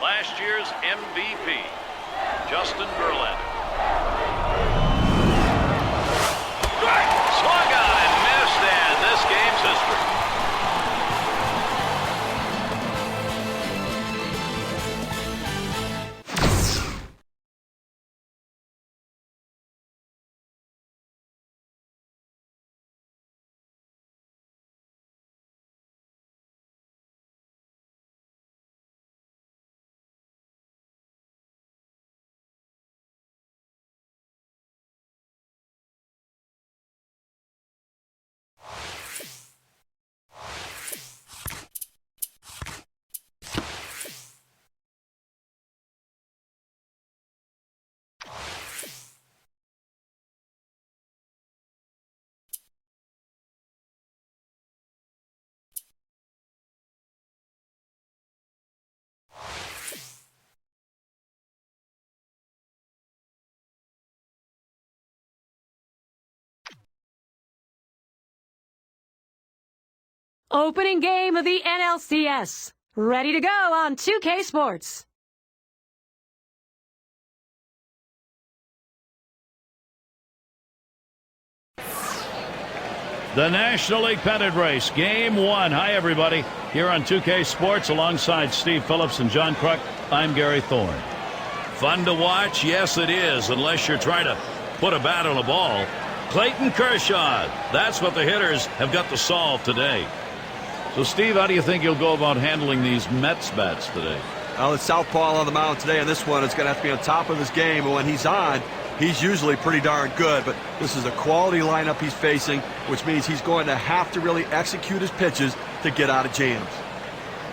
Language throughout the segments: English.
Last year's MVP, Justin Verlander. Swung on and missed, and this game's history. Opening game of the NLCS. Ready to go on 2K Sports. The National League pennant race, game one. Hi, everybody. Here on 2K Sports alongside Steve Phillips and John Kruk, I'm Gary Thorne. Fun to watch? Yes, it is, unless you're trying to put a bat on a ball. Clayton Kershaw, that's what the hitters have got to solve today. So, Steve, how do you think you'll go about handling these Mets bats today? Well, it's southpaw on the mound today, and this one is going to have to be on top of his game. And when he's on, he's usually pretty darn good. But this is a quality lineup he's facing, which means he's going to have to really execute his pitches to get out of jams.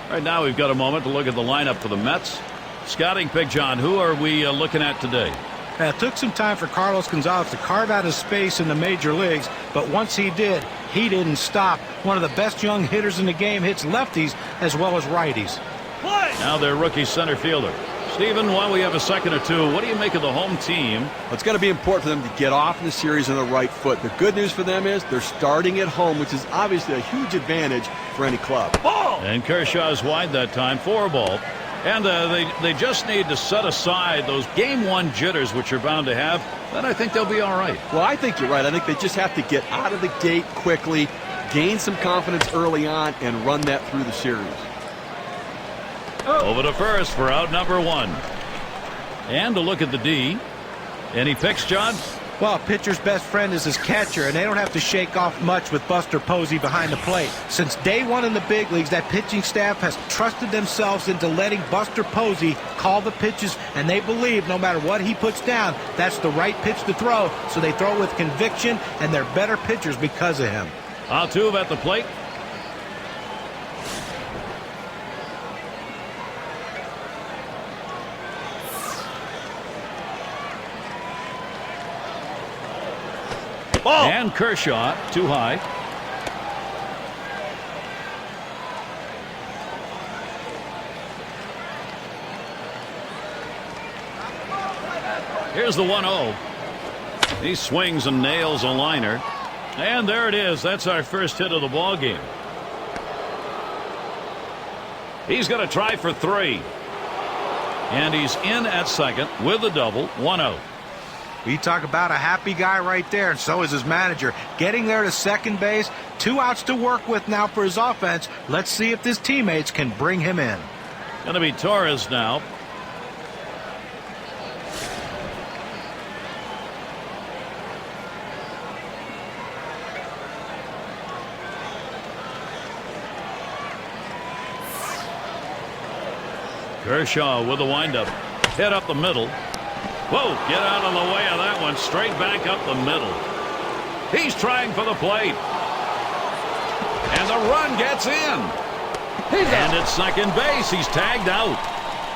Right now, we've got a moment to look at the lineup for the Mets. Scouting pick, John, who are we looking at today? It took some time for Carlos Gonzalez to carve out his space in the major leagues, but once he did, he didn't stop. One of the best young hitters in the game, hits lefties as well as righties. Now their rookie center fielder. Stephen, while we have a second or two, what do you make of the home team? Well, it's going to be important for them to get off in the series on the right foot. The good news for them is they're starting at home, which is obviously a huge advantage for any club. And Kershaw's wide that time for a ball. And they just need to set aside those game one jitters, which you're bound to have. Then I think they'll be all right. Well, I think you're right. I think they just have to get out of the gate quickly, gain some confidence early on, and run that through the series. Over to first for out number one. And a look at the D. Any picks, John? Well, a pitcher's best friend is his catcher, and they don't have to shake off much with Buster Posey behind the plate. Since day one in the big leagues, that pitching staff has trusted themselves into letting Buster Posey call the pitches, and they believe no matter what he puts down, that's the right pitch to throw, so they throw with conviction, and they're better pitchers because of him. Altuve at the plate. Ball. And Kershaw too high. Here's the 1-0. He swings and nails a liner. And there it is. That's our first hit of the ball game. He's going to try for three. And he's in at second with a double. 1-0. We talk about a happy guy right there, and so is his manager. Getting there to second base, 2 outs to work with now for his offense. Let's see if his teammates can bring him in. Going to be Torres now. Kershaw with a windup. Hit up the middle. Whoa, get out of the way of that one. Straight back up the middle. He's trying for the plate. And the run gets in. And at second base, he's tagged out.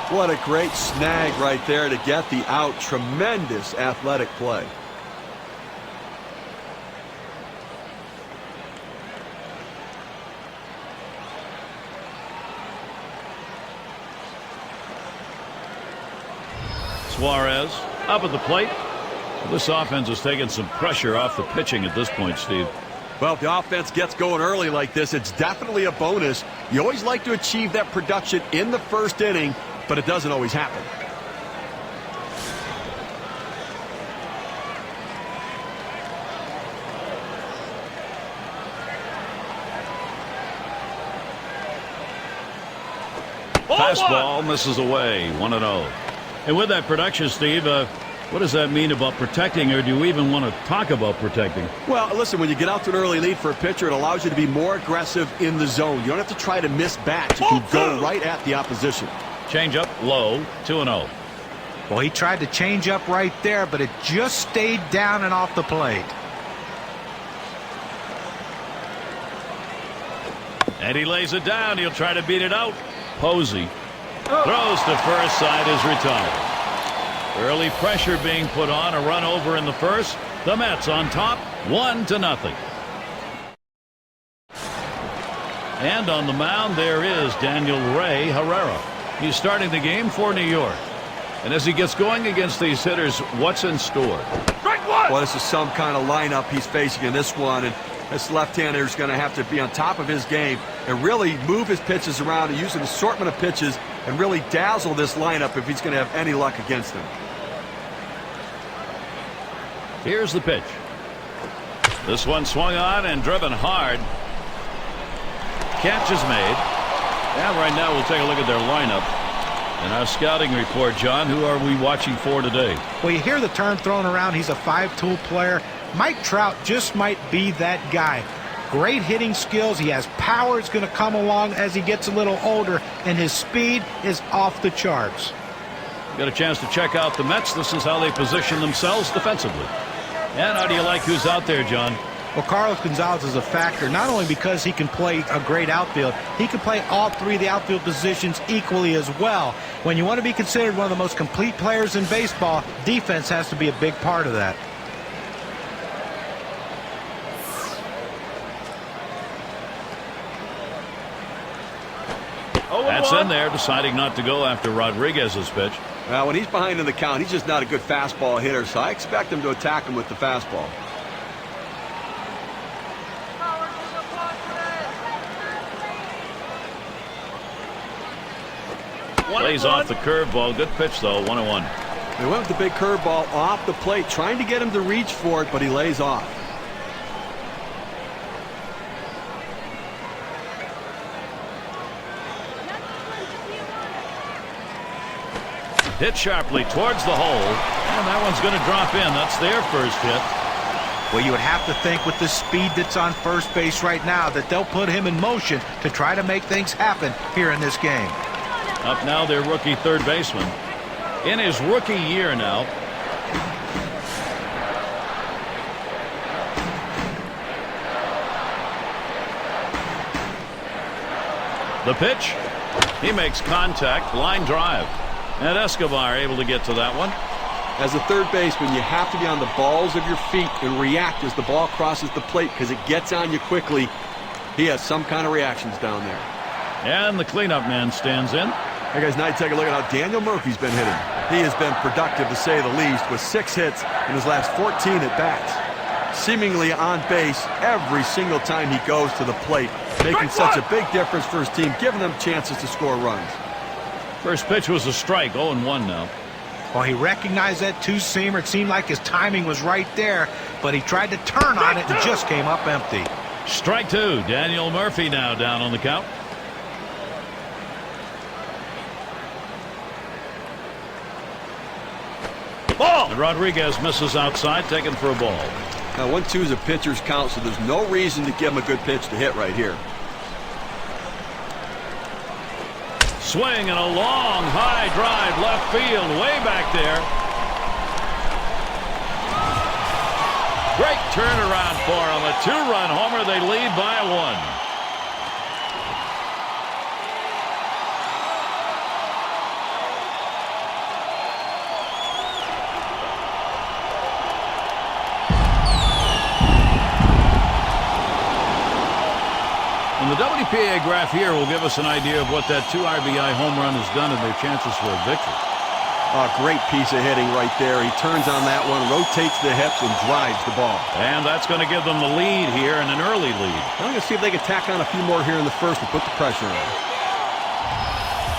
What a great snag right there to get the out. Tremendous athletic play. Suarez up at the plate. This offense is taking some pressure off the pitching at this point, Steve. Well, if the offense gets going early like this, it's definitely a bonus. You always like to achieve that production in the first inning, but it doesn't always happen. Fastball misses away, 1-0. And with that production, Steve, what does that mean about protecting, or do you even want to talk about protecting? Well, listen, when you get out to an early lead for a pitcher, it allows you to be more aggressive in the zone. You don't have to try to miss bats. You can go right at the opposition. Change up, low, 2-0. Well, he tried to change up right there, but it just stayed down and off the plate. And he lays it down. He'll try to beat it out. Posey throws to first, side is retired. Early pressure being put on, a run over in the first. The Mets on top, 1-0. And on the mound there is Daniel Ray Herrera. He's starting the game for New York. And as he gets going against these hitters, what's in store? Well, this is some kind of lineup he's facing in this one, and this left-hander is going to have to be on top of his game and really move his pitches around and use an assortment of pitches and really dazzle this lineup if he's going to have any luck against them. Here's the pitch. This one swung on and driven hard. Catch is made. And right now we'll take a look at their lineup. And our scouting report, John, who are we watching for today? Well, you hear the term thrown around. He's a five-tool player. Mike Trout just might be that guy. Great hitting skills. He has power. It's going to come along as he gets a little older, and his speed is off the charts. Got a chance to check out the Mets. This is how they position themselves defensively. And how do you like who's out there, John? Well, Carlos Gonzalez is a factor, not only because he can play a great outfield, he can play all three of the outfield positions equally as well. When you want to be considered one of the most complete players in baseball, defense has to be a big part of that. That's in there, deciding not to go after Rodriguez's pitch. Well, when he's behind in the count, he's just not a good fastball hitter, so I expect him to attack him with the fastball. Plays off the curveball. Good pitch, though. 1-1. They went with the big curveball off the plate, trying to get him to reach for it, but he lays off. Hit sharply towards the hole, and that one's going to drop in. That's their first hit. Well, you would have to think with the speed that's on first base right now that they'll put him in motion to try to make things happen here in this game. Up now their rookie third baseman. In his rookie year now. The pitch. He makes contact. Line drive. And Escobar able to get to that one. As a third baseman, you have to be on the balls of your feet and react as the ball crosses the plate because it gets on you quickly. He has some kind of reactions down there. And the cleanup man stands in. Hey guys, now you take a look at how Daniel Murphy's been hitting. He has been productive, to say the least, with 6 hits in his last 14 at-bats. Seemingly on base every single time he goes to the plate, making such a big difference for his team, giving them chances to score runs. First pitch was a strike, 0-1 now. Well, he recognized that two-seamer. It seemed like his timing was right there, but he tried to turn on it and just came up empty. Strike two. Daniel Murphy now down on the count. Ball! And Rodriguez misses outside, taken for a ball. Now 1-2 is a pitcher's count, so there's no reason to give him a good pitch to hit right here. Swing and a long high drive left field, way back there. Great turnaround for him. A 2-run homer. They lead by 1. The WPA graph here will give us an idea of what that 2 RBI home run has done and their chances for a victory. A great piece of hitting right there. He turns on that one, rotates the hips, and drives the ball. And that's going to give them the lead here, and an early lead. I'm going to see if they can tack on a few more here in the first and put the pressure on.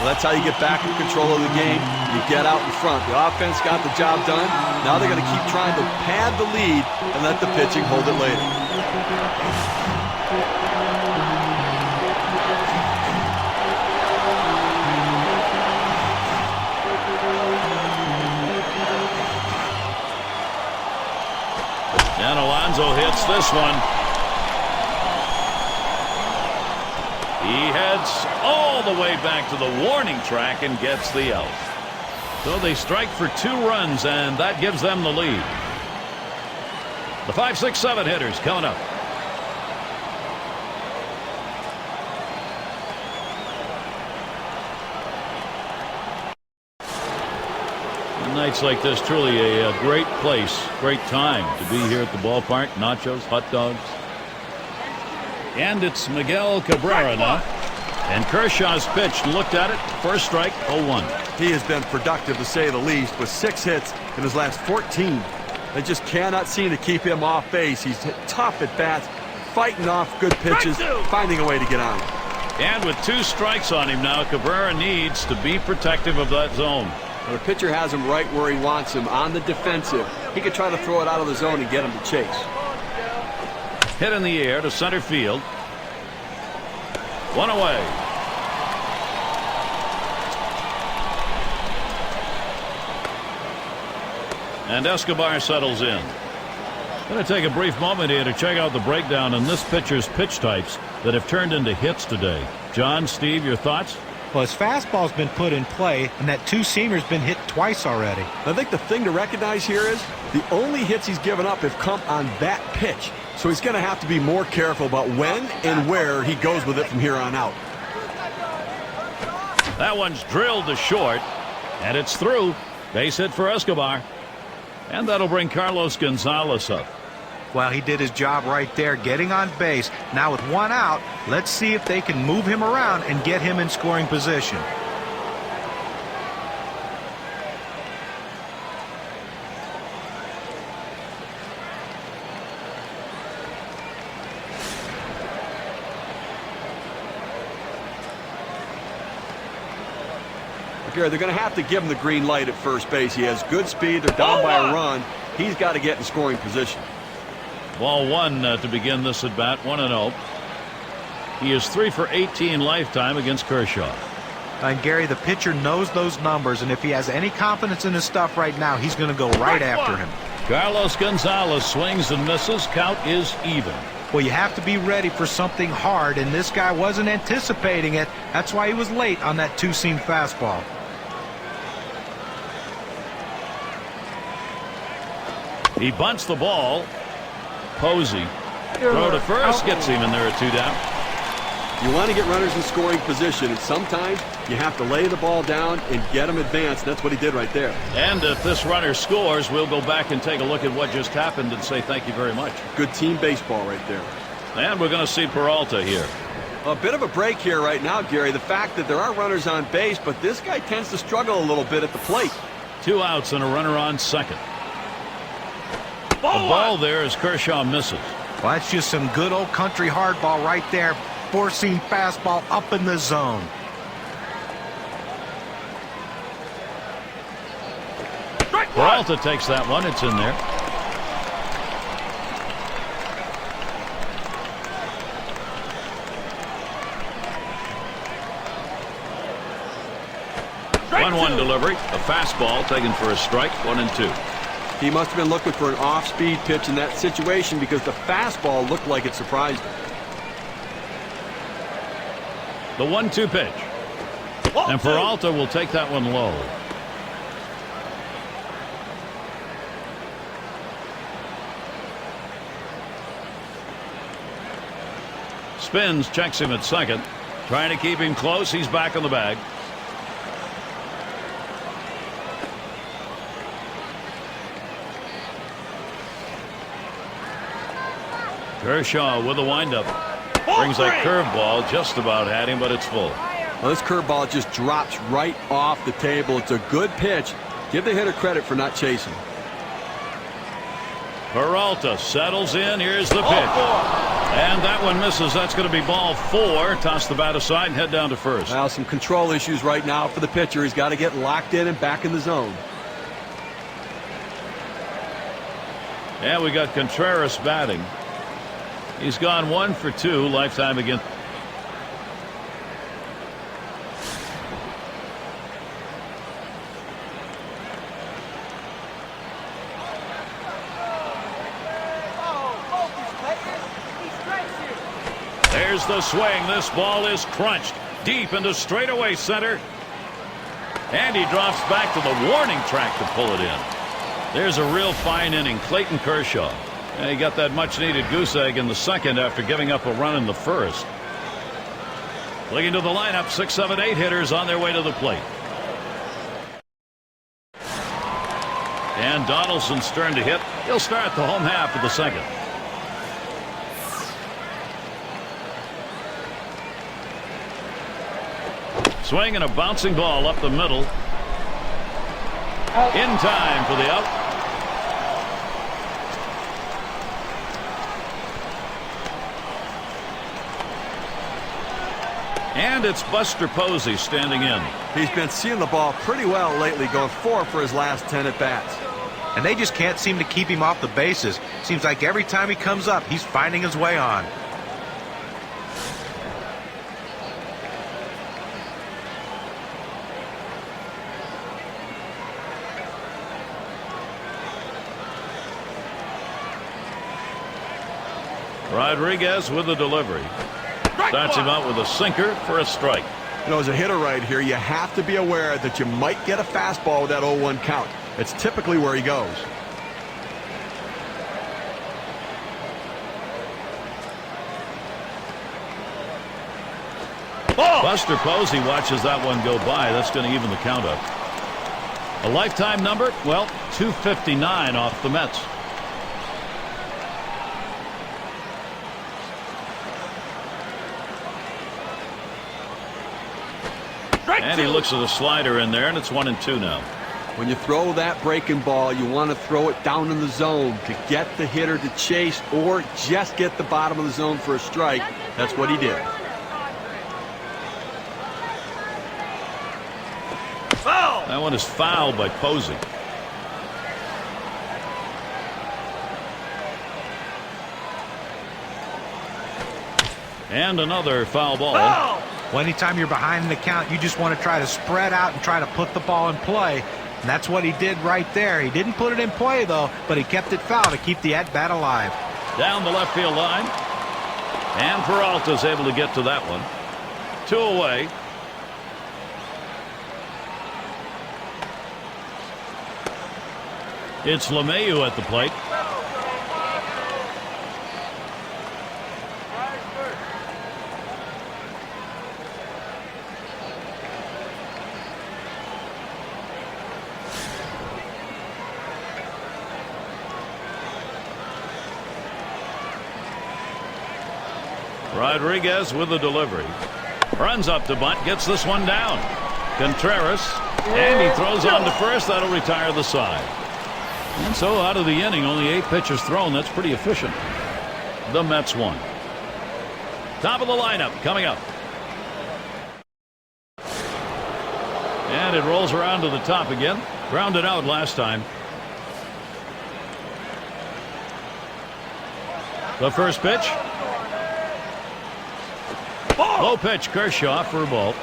Well, that's how you get back in control of the game. You get out in front. The offense got the job done. Now they're going to keep trying to pad the lead and let the pitching hold it later. And Alonso hits this one. He heads all the way back to the warning track and gets the out. So they strike for 2 runs, and that gives them the lead. The 5, 6, 7 hitters coming up. Nights like this, truly a great place, great time to be here at the ballpark. Nachos, hot dogs. And it's Miguel Cabrera now. And Kershaw's pitched and looked at it. First strike, 0-1. He has been productive, to say the least, with 6 hits in his last 14. They just cannot seem to keep him off base. He's tough at bats, fighting off good pitches, finding a way to get on. And with 2 strikes on him now, Cabrera needs to be protective of that zone. The pitcher has him right where he wants him, on the defensive. He could try to throw it out of the zone and get him to chase. Hit in the air to center field. 1 away. And Escobar settles in. Going to take a brief moment here to check out the breakdown on this pitcher's pitch types that have turned into hits today. John, Steve, your thoughts? Well, his fastball's been put in play, and that 2-seamer's been hit twice already. I think the thing to recognize here is the only hits he's given up have come on that pitch. So he's going to have to be more careful about when and where he goes with it from here on out. That one's drilled to short, and it's through. Base hit for Escobar. And that'll bring Carlos Gonzalez up. Well, he did his job right there, getting on base. Now with 1 out, let's see if they can move him around and get him in scoring position. They're going to have to give him the green light at first base. He has good speed. They're down by a run. He's got to get in scoring position. Ball 1 to begin this at bat. 1-0. He is 3 for 18 lifetime against Kershaw. And Gary, the pitcher knows those numbers, and if he has any confidence in his stuff right now, he's going to go right after him. Carlos Gonzalez swings and misses. Count is even. Well, you have to be ready for something hard, and this guy wasn't anticipating it. That's why he was late on that 2-seam fastball. He bunts the ball. Posey. Throw to first. Gets him in there at 2 down. You want to get runners in scoring position, and sometimes you have to lay the ball down and get them advanced. That's what he did right there. And if this runner scores, we'll go back and take a look at what just happened and say thank you very much. Good team baseball right there. And we're going to see Peralta here. A bit of a break here right now, Gary. The fact that there are runners on base, but this guy tends to struggle a little bit at the plate. 2 outs and a runner on second. The ball there as Kershaw misses. Well, that's just some good old country hardball right there. 4-seam fastball up in the zone. Peralta takes that one. It's in there. One delivery. A fastball taken for a strike. 1-2. He must have been looking for an off-speed pitch in that situation because the fastball looked like it surprised him. The 1-2 pitch. And Peralta will take that one low. Spins, checks him at second. Trying to keep him close. He's back on the bag. Kershaw with a windup. Brings that curveball, just about had him, but it's full. Well, this curveball just drops right off the table. It's a good pitch. Give the hitter credit for not chasing. Peralta settles in. Here's the pitch. And that one misses. That's going to be ball 4. Toss the bat aside and head down to first. Now some control issues right now for the pitcher. He's got to get locked in and back in the zone. And we got Contreras batting. He's gone 1 for 2 lifetime against. There's the swing. This ball is crunched deep into straightaway center. And he drops back to the warning track to pull it in. There's a real fine inning. Clayton Kershaw. And he got that much needed goose egg in the second after giving up a run in the first. Looking to the lineup, 6, 7, 8 hitters on their way to the plate. And Donaldson's turn to hit. He'll start the home half of the second. Swing and a bouncing ball up the middle. In time for the out. And it's Buster Posey standing in. He's been seeing the ball pretty well lately, going 4 for his last 10 at bats. And they just can't seem to keep him off the bases. Seems like every time he comes up, he's finding his way on. Rodriguez with the delivery. Starts him out with a sinker for a strike. You know, as a hitter right here, you have to be aware that you might get a fastball with that 0-1 count. It's typically where he goes. Buster Posey watches that one go by. That's going to even the count up. A lifetime number? Well, 259 off the Mets. And he looks at a slider in there, and it's 1-2 now. When you throw that breaking ball, you want to throw it down in the zone to get the hitter to chase or just get the bottom of the zone for a strike. That's what he did. That one is fouled by Posey. And another foul ball. Well, anytime you're behind in the count, you just want to try to spread out and try to put the ball in play. And that's what he did right there. He didn't put it in play, though, but he kept it foul to keep the at-bat alive. Down the left field line. And Peralta's able to get to that one. 2 away. It's LeMahieu at the plate. Rodriguez with the delivery. Runs up to bunt, gets this one down. Contreras, and he throws on to first. That'll retire the side. And so out of the inning, only 8 pitches thrown. That's pretty efficient. The Mets won. Top of the lineup coming up. And it rolls around to the top again. Grounded out last time. The first pitch. Low pitch, Kershaw for a ball.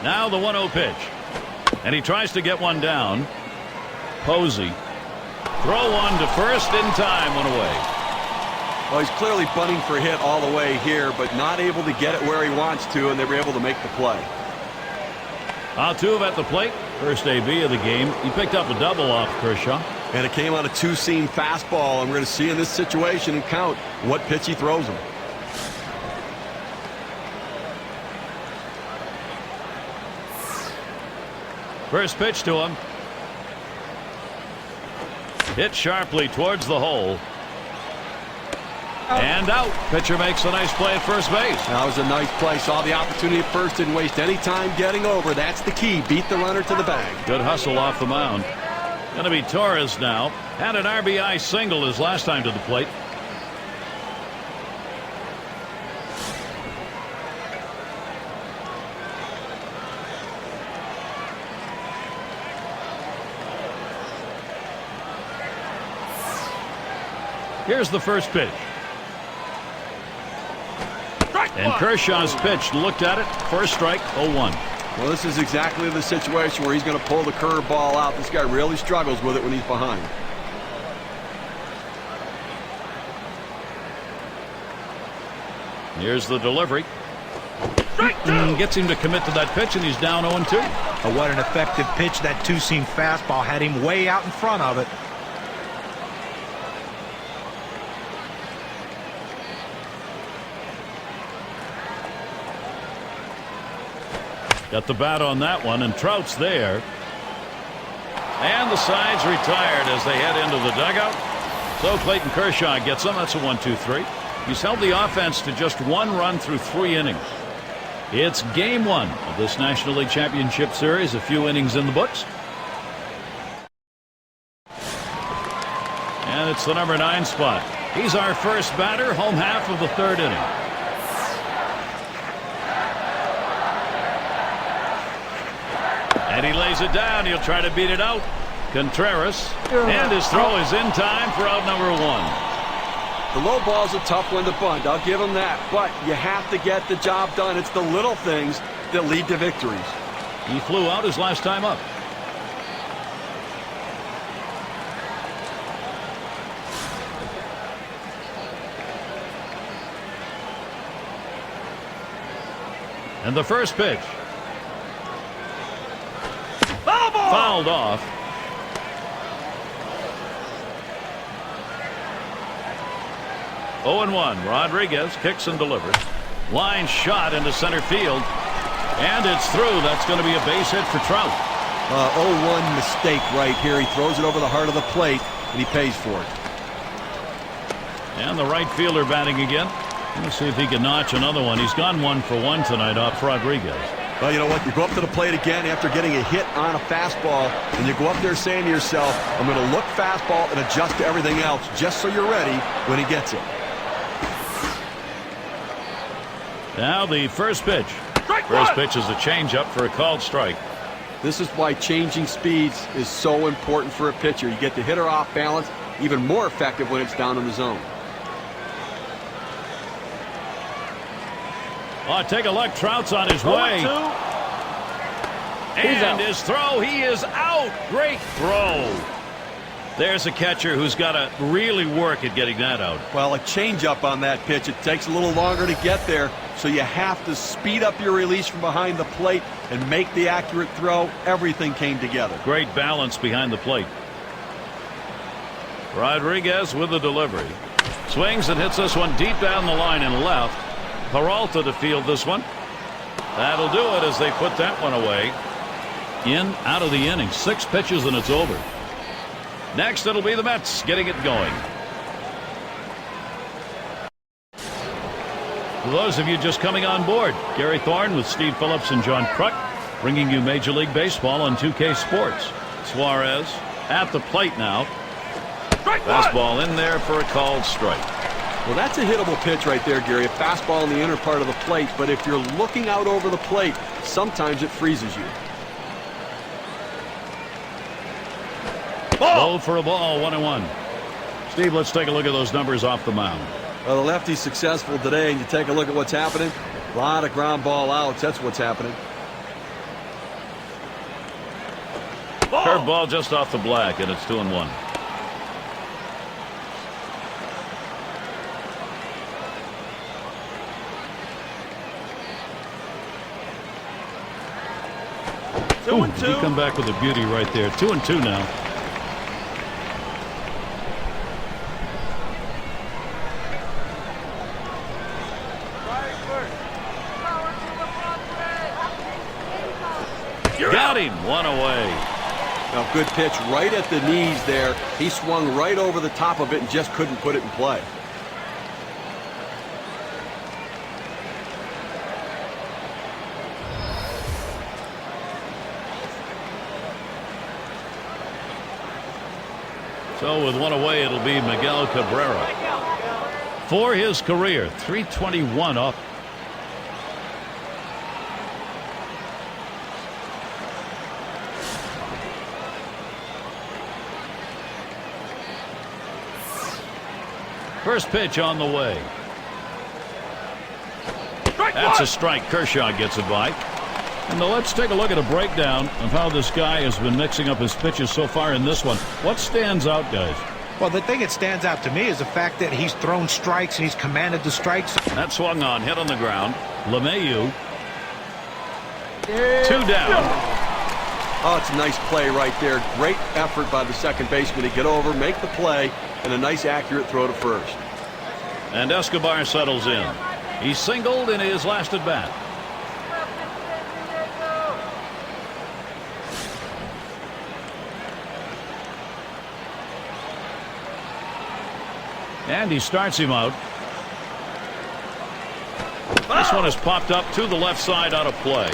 Now the 1-0 pitch. And he tries to get one down. Posey. Throw one to first in time, one away. Well, he's clearly bunting for a hit all the way here, but not able to get it where he wants to, and they were able to make the play. Altuve at the plate. First AB of the game. He picked up a double off Kershaw. And it came on a 2-seam fastball, and we're going to see in this situation and count what pitch he throws him. First pitch to him. Hit sharply towards the hole. And out. Pitcher makes a nice play at first base. That was a nice play. Saw the opportunity at first. Didn't waste any time getting over. That's the key. Beat the runner to the bag. Good hustle off the mound. Going to be Torres now. Had an RBI single his last time to the plate. Here's the first pitch. And Kershaw's pitch, looked at it, first strike, 0-1. Well, this is exactly the situation where he's going to pull the curveball out. This guy really struggles with it when he's behind. Here's the delivery. Gets him to commit to that pitch, and he's down 0-2. What an effective pitch. That two-seam fastball had him way out in front of it. Got the bat on that one, and Trout's there. And the side's retired as they head into the dugout. So Clayton Kershaw gets them. That's a 1-2-3. He's held the offense to just 1 run through 3 innings. It's game 1 of this National League Championship Series. A few innings in the books. And it's the number 9 spot. He's our first batter, home half of the 3rd inning. And he lays it down. He'll try to beat it out. Contreras. And his throw is in time for out number 1. The low ball's a tough one to bunt. I'll give him that. But you have to get the job done. It's the little things that lead to victories. He flew out his last time up. And the first pitch. Fouled off. Oh and 1. Rodriguez kicks and delivers. Line shot into center field. And it's through. That's going to be a base hit for Trout. 0-1 mistake right here. He throws it over the heart of the plate, and he pays for it. And the right fielder batting again. Let's see if he can notch another one. He's gone 1 for 1 tonight off Rodriguez. Well, you know what? You go up to the plate again after getting a hit on a fastball, and you go up there saying to yourself, I'm going to look fastball and adjust to everything else just so you're ready when he gets it. Now the first pitch. First pitch is a changeup for a called strike. This is why changing speeds is so important for a pitcher. You get the hitter off balance, even more effective when it's down in the zone. Oh, take a look. Trout's on his way. And his throw, he is out. Great throw. There's a catcher who's got to really work at getting that out. Well, a changeup on that pitch. It takes a little longer to get there, so you have to speed up your release from behind the plate and make the accurate throw. Everything came together. Great balance behind the plate. Rodriguez with the delivery. Swings and hits this one deep down the line and left. Peralta to field this one. That'll do it as they put that one away. Out of the inning. 6 pitches and it's over. Next it'll be the Mets getting it going. For those of you just coming on board, Gary Thorne with Steve Phillips and John Kruk bringing you Major League Baseball on 2K Sports. Suarez at the plate now. Fastball in there for a called strike. Well, that's a hittable pitch right there, Gary. A fastball in the inner part of the plate, but if you're looking out over the plate, sometimes it freezes you. Low for a ball, 1-1. Steve, let's take a look at those numbers off the mound. Well, the lefty's successful today, and you take a look at what's happening. A lot of ground ball outs. That's what's happening. Curveball just off the black, and it's 2-1. Ooh, did he come back with a beauty right there? 2-2 now. Got Got him. One away. Now, good pitch right at the knees there. He swung right over the top of it and just couldn't put it in play. So with one away, it'll be Miguel Cabrera. For his career, 321 up. First pitch on the way. That's a strike. Kershaw gets it by. And now let's take a look at a breakdown of how this guy has been mixing up his pitches so far in this one. What stands out, guys? Well, the thing that stands out to me is the fact that he's thrown strikes and he's commanded the strikes. That swung on, hit on the ground. LeMahieu. 2 down. Oh, it's a nice play right there. Great effort by the second baseman to get over, make the play, and a nice accurate throw to first. And Escobar settles in. He singled in his last at bat. And he starts him out. This one is popped up to the left side out of play.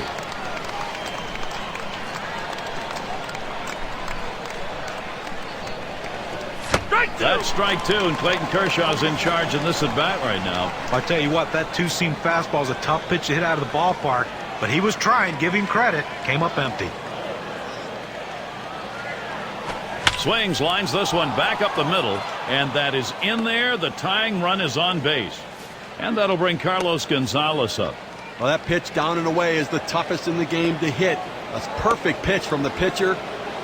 That's strike 2, and Clayton Kershaw's in charge in this at bat right now. I'll tell you what, that two-seam fastball is a tough pitch to hit out of the ballpark, but he was trying. Give him credit. Came up empty. Swings, lines this one back up the middle, and that is in there. The tying run is on base, and that'll bring Carlos Gonzalez up. Well, that pitch down and away is the toughest in the game to hit. That's a perfect pitch from the pitcher.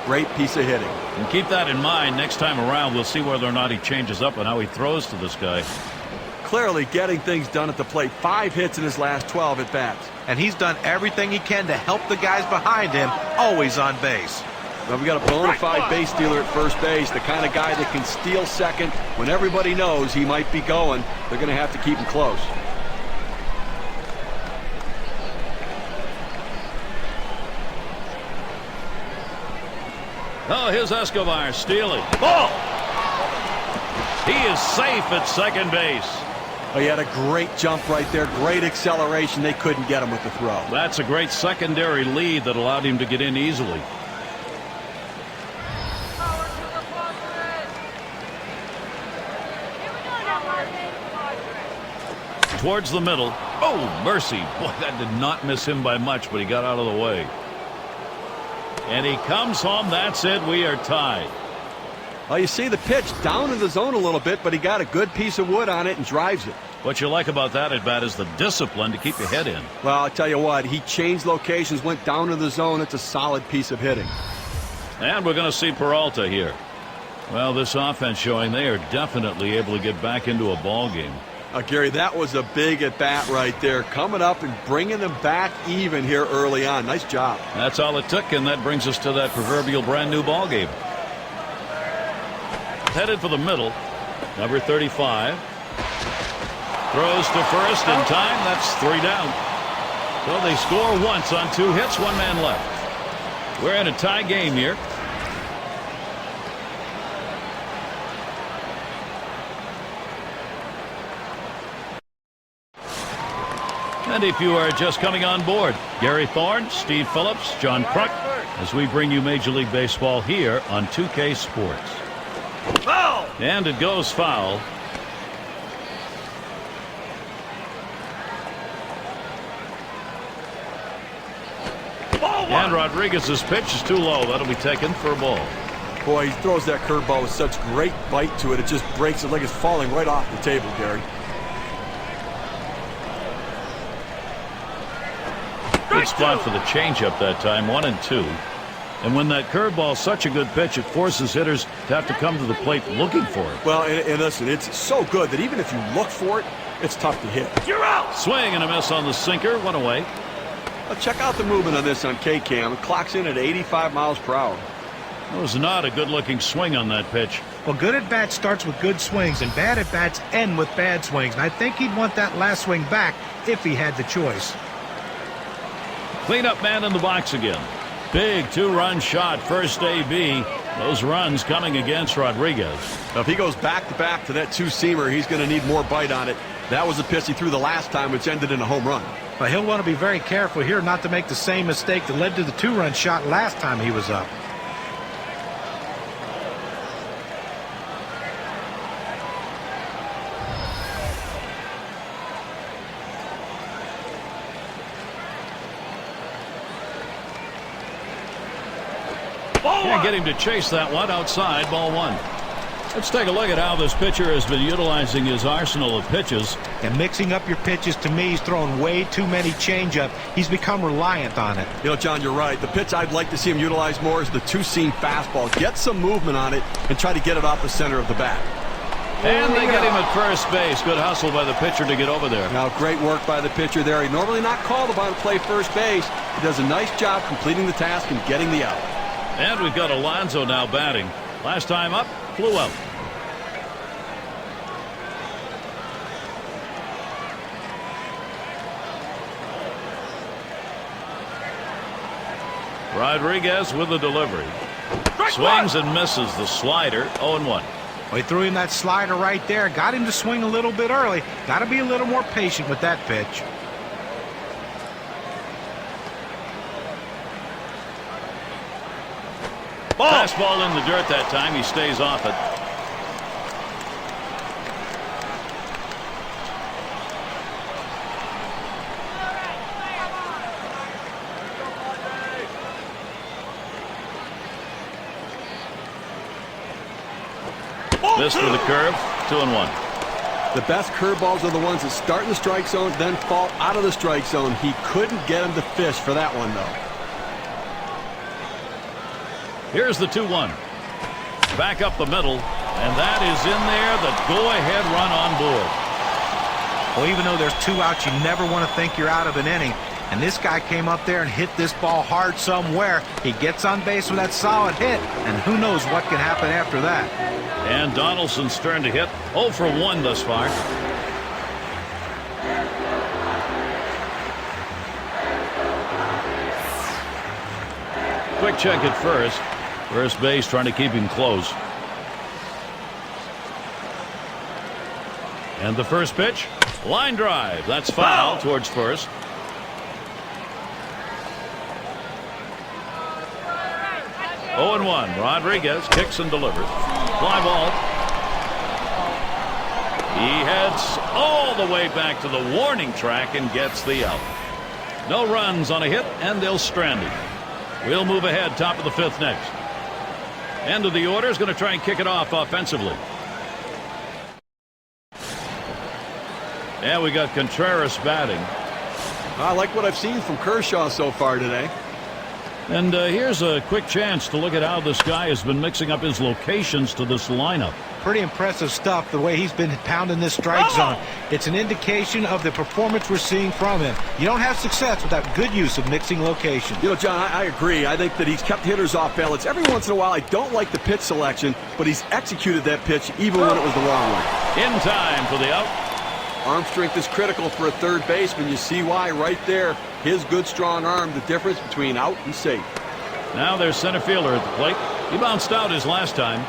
Great piece of hitting. And keep that in mind next time around. We'll see whether or not he changes up and how he throws to this guy. Clearly getting things done at the plate. 5 hits in his last 12 at bats. And he's done everything he can to help the guys behind him, always on base. Now we got a bona fide base stealer at first base, the kind of guy that can steal second when everybody knows he might be going. They're going to have to keep him close. Oh, here's Escobar stealing. Ball! He is safe at second base. Oh, he had a great jump right there. Great acceleration. They couldn't get him with the throw. That's a great secondary lead that allowed him to get in easily. Towards the middle. Oh, mercy. Boy, that did not miss him by much, but he got out of the way. And he comes home. That's it. We are tied. Well, you see the pitch down in the zone a little bit, but he got a good piece of wood on it and drives it. What you like about that at bat is the discipline to keep your head in. Well, I'll tell you what, he changed locations, went down to the zone. It's a solid piece of hitting. And we're going to see Peralta here. Well, this offense showing they are definitely able to get back into a ball game. Gary, that was a big at bat right there, coming up and bringing them back even here early on. Nice job. That's all it took, and that brings us to that proverbial brand new ball game. Headed for the middle, number 35. Throws to first in time. That's 3 down. So they score once on 2 hits, 1 man left. We're in a tie game here. And if you are just coming on board, Gary Thorne, Steve Phillips, John Kruk, as we bring you Major League Baseball here on 2K Sports. Foul! And it goes foul. And Rodriguez's pitch is too low. That'll be taken for a ball. Boy, he throws that curveball with such great bite to it. It just breaks it like it's falling right off the table, Gary. Good spot for the changeup that time, 1-2. And when that curveball's such a good pitch, it forces hitters to have to come to the plate looking for it. Well, and listen, it's so good that even if you look for it, it's tough to hit. You're out! Swing and a miss on the sinker, 1 away. Well, check out the movement on this on K-Cam. It clocks in at 85 miles per hour. That was not a good-looking swing on that pitch. Well, good at-bat starts with good swings, and bad at-bats end with bad swings. And I think he'd want that last swing back if he had the choice. Cleanup man in the box again. Big two-run shot, first AB. Those runs coming against Rodriguez. Now, if he goes back-to-back to that two-seamer, he's going to need more bite on it. That was the pitch he threw the last time, which ended in a home run. But he'll want to be very careful here not to make the same mistake that led to the two-run shot last time he was up. Can't get him to chase that one outside, ball one. Let's take a look at how this pitcher has been utilizing his arsenal of pitches. And mixing up your pitches, to me, he's throwing way too many changeup. He's become reliant on it. You know, John, you're right. The pitch I'd like to see him utilize more is the two-seam fastball. Get some movement on it and try to get it off the center of the bat. And they get him at first base. Good hustle by the pitcher to get over there. Now, great work by the pitcher there. He's normally not called upon to play first base. He does a nice job completing the task and getting the out. And we've got Alonso now batting. Last time up, flew out. Rodriguez with the delivery. Swings and misses the slider. 0-1. Well, he threw him that slider right there. Got him to swing a little bit early. Got to be a little more patient with that pitch. Fastball in the dirt that time. He stays off it. Missed with a curve. 2-1. The best curveballs are the ones that start in the strike zone, then fall out of the strike zone. He couldn't get him to fish for that one, though. Here's the 2-1. Back up the middle, and that is in there. The go-ahead run on board. Well, even though there's two outs, you never want to think you're out of an inning. And this guy came up there and hit this ball hard somewhere. He gets on base with that solid hit, and who knows what can happen after that. And Donaldson's turn to hit. 0 for 1 thus far. Quick check at first. First base trying to keep him close. And the first pitch. Line drive. That's foul towards first. Oh and 1. Rodriguez kicks and delivers. Fly ball. He heads all the way back to the warning track and gets the out. No runs on a hit, and they'll strand him. We'll move ahead, top of the 5th next. End of the order is going to try and kick it off offensively. And we got Contreras batting. I like what I've seen from Kershaw so far today. And here's a quick chance to look at how this guy has been mixing up his locations to this lineup. Pretty impressive stuff, the way he's been pounding this strike zone. It's an indication of the performance we're seeing from him. You don't have success without good use of mixing locations. You know, John, I agree. I think that he's kept hitters off balance. Every once in a while, I don't like the pitch selection, but he's executed that pitch even when it was the wrong one. In time for the out. Arm strength is critical for a third baseman. You see why right there. His good, strong arm, the difference between out and safe. Now there's center fielder at the plate. He bounced out his last time.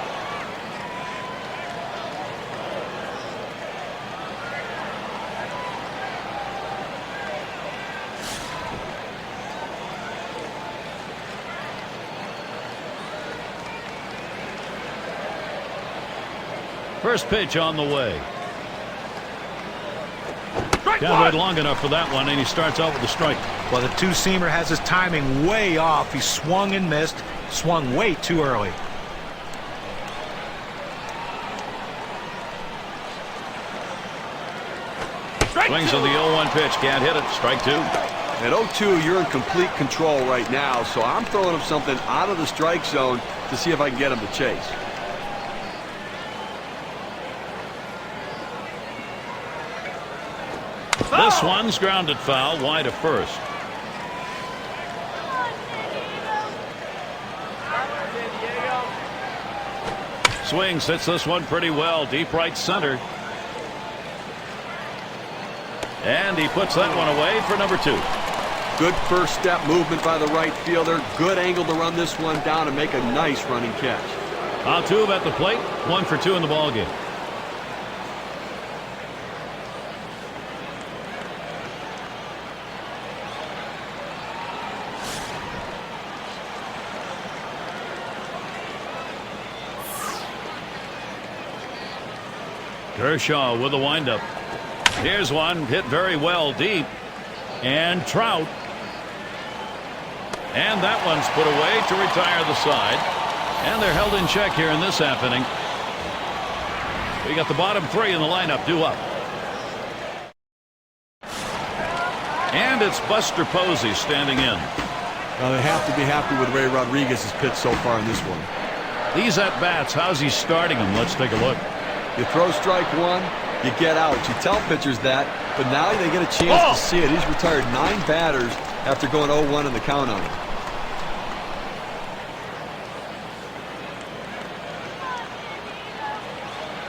First pitch on the way. Can't wait long enough for that one, and he starts out with a strike. Well, the two-seamer has his timing way off. He swung and missed, swung way too early. Swings on the 0-1 pitch, can't hit it. Strike 2. At 0-2, you're in complete control right now, so I'm throwing him something out of the strike zone to see if I can get him to chase. This one's grounded foul, wide of first. Swings, hits this one pretty well, deep right center. And he puts that one away for number 2. Good first step movement by the right fielder. Good angle to run this one down and make a nice running catch. Altuve at the plate. 1 for 2 in the ball game. Kershaw with a windup. Here's one hit very well deep. And Trout. And that one's put away to retire the side. And they're held in check here in this half inning. We got the bottom 3 in the lineup due up. And it's Buster Posey standing in. Well, they have to be happy with Ray Rodriguez's pitch so far in this one. These at-bats, how's he starting them? Let's take a look. You throw strike 1, you get out. You tell pitchers that, but now they get a chance to see it. He's retired 9 batters after going 0-1 in the count on him.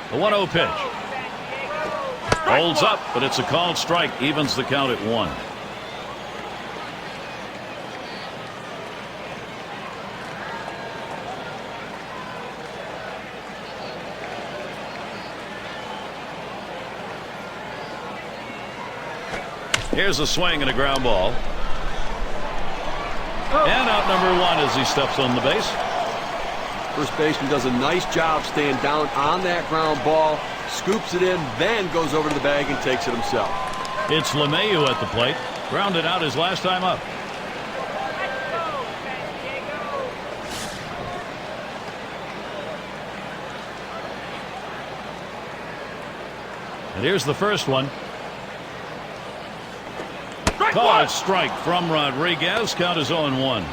The 1-0 pitch. Holds up, but it's a called strike. Evens the count at 1. Here's a swing and a ground ball. And out number 1 as he steps on the base. First baseman does a nice job staying down on that ground ball, scoops it in, then goes over to the bag and takes it himself. It's LeMahieu at the plate. Grounded out his last time up. And here's the first one. Called strike from Rodriguez. Count is 0-1.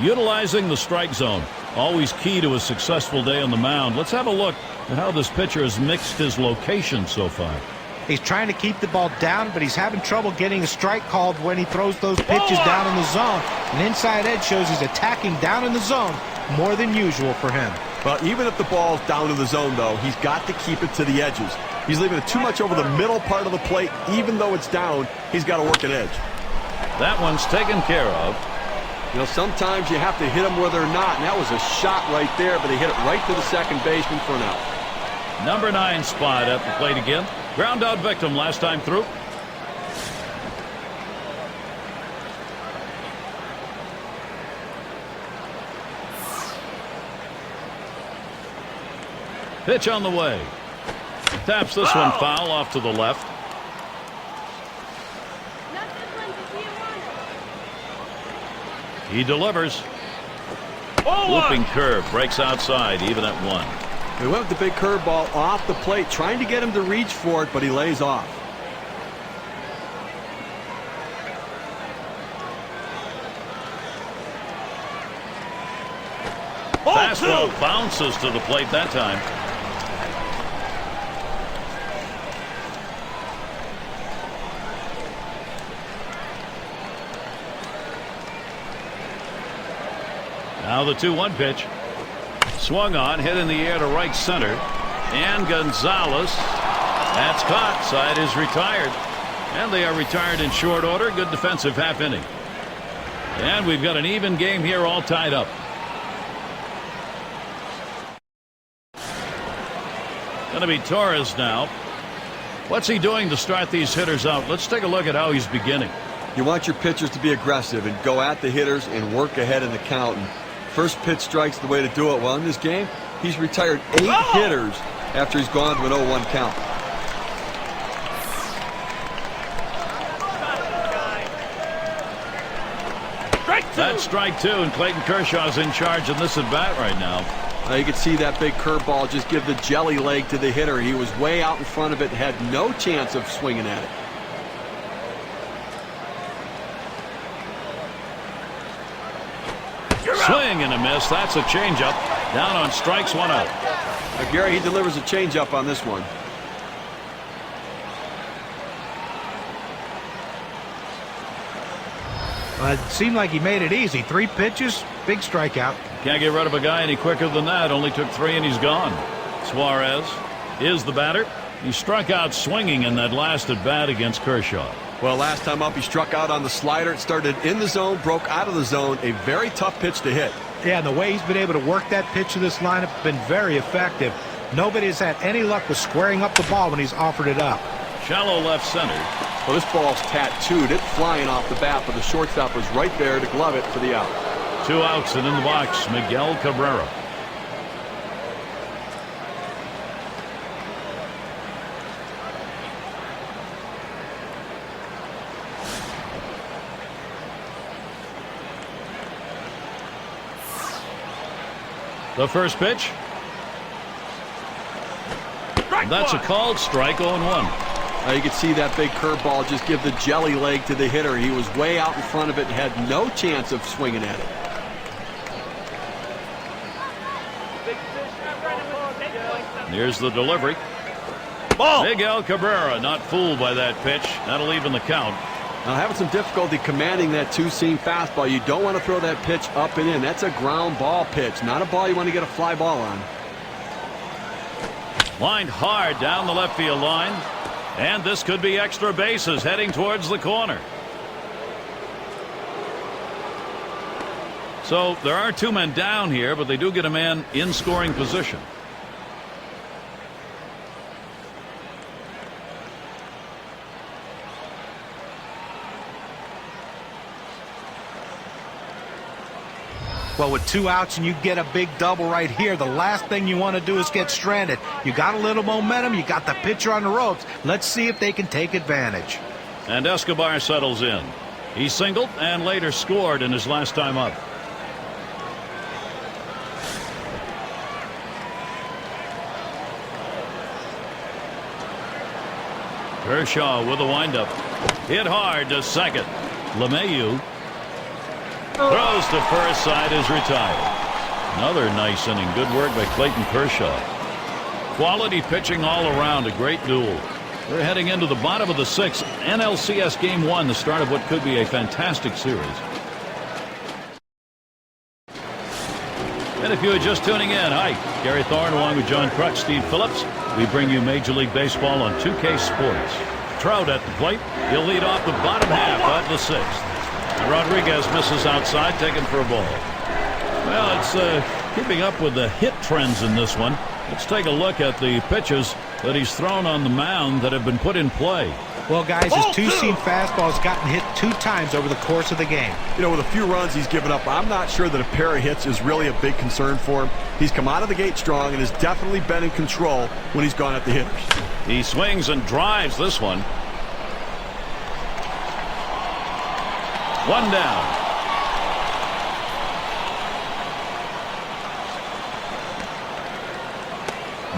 Utilizing the strike zone. Always key to a successful day on the mound. Let's have a look at how this pitcher has mixed his location so far. He's trying to keep the ball down, but he's having trouble getting a strike called when he throws those pitches down in the zone. An inside edge shows he's attacking down in the zone more than usual for him. Well, even if the ball's down in the zone, though, he's got to keep it to the edges. He's leaving it too much over the middle part of the plate. Even though it's down, he's got to work an edge. That one's taken care of. You know, sometimes you have to hit them where they're not, and that was a shot right there, but he hit it right to the second baseman for an out. Number 9 spot at the plate again. Ground out victim last time through. Pitch on the way. Taps this one foul off to the left. He delivers. Looping curve breaks outside, even at 1. They went with the big curveball off the plate, trying to get him to reach for it, but he lays off. Fastball bounces to the plate that time. Now the 2-1 pitch. Swung on, hit in the air to right center. And Gonzalez. That's caught. Side is retired. And they are retired in short order. Good defensive half inning. And we've got an even game here, all tied up. Going to be Torres now. What's he doing to start these hitters out? Let's take a look at how he's beginning. You want your pitchers to be aggressive and go at the hitters and work ahead in the count. And first pitch strike's the way to do it. Well, in this game, he's retired 8 hitters after he's gone to an 0-1 count. That's strike 2, and Clayton Kershaw's in charge in this at bat right now. You can see that big curveball just give the jelly leg to the hitter. He was way out in front of it, had no chance of swinging at it. Swing and a miss. That's a changeup. Down on strikes, 1 out. Gary, he delivers a changeup on this one. It seemed like he made it easy. 3 pitches, big strikeout. Can't get rid of a guy any quicker than that. Only took 3 and he's gone. Suarez. is the batter. He struck out swinging in that last at bat against Kershaw. Well, last time up, he struck out on the slider. It started in the zone, broke out of the zone. A very tough pitch to hit. Yeah, and the way he's been able to work that pitch to this lineup has been very effective. Nobody has had any luck with squaring up the ball when he's offered it up. Shallow left center. Well, this ball's tattooed. It's flying off the bat, but the shortstop was right there to glove it for the out. 2 outs and in the box, Miguel Cabrera. The first pitch. That's a called strike. 0-1. You could see that big curveball just give the jelly leg to the hitter. He was way out in front of it and had no chance of swinging at it. Here's the delivery. Ball. Miguel Cabrera not fooled by that pitch. That'll even the count. Now, having some difficulty commanding that two-seam fastball. You don't want to throw that pitch up and in. That's a ground ball pitch, not a ball you want to get a fly ball on. Lined hard down the left field line. And this could be extra bases heading towards the corner. So there are 2 men down here, but they do get a man in scoring position. Well, with 2 outs and you get a big double right here, the last thing you want to do is get stranded. You got a little momentum. You got the pitcher on the ropes. Let's see if they can take advantage. And Escobar settles in. He singled and later scored in his last time up. Kershaw with a windup. Hit hard to second. LeMahieu throws to first. Side is retired. Another nice inning. Good work by Clayton Kershaw. Quality pitching all around. A great duel. We're heading into the bottom of the 6th. NLCS Game 1. The start of what could be a fantastic series. And if you are just tuning in, hi, Gary Thorne along with John Kruk, Steve Phillips. We bring you Major League Baseball on 2K Sports. Trout at the plate. He'll lead off the bottom half of the 6th. Rodriguez misses outside, taken for a ball. Well, it's keeping up with the hit trends in this one. Let's take a look at the pitches that he's thrown on the mound that have been put in play. Well, guys, his two-seam fastball has gotten hit 2 times over the course of the game. You know, with a few runs he's given up, I'm not sure that a pair of hits is really a big concern for him. He's come out of the gate strong and has definitely been in control when he's gone at the hitters. He swings and drives this one. 1 down.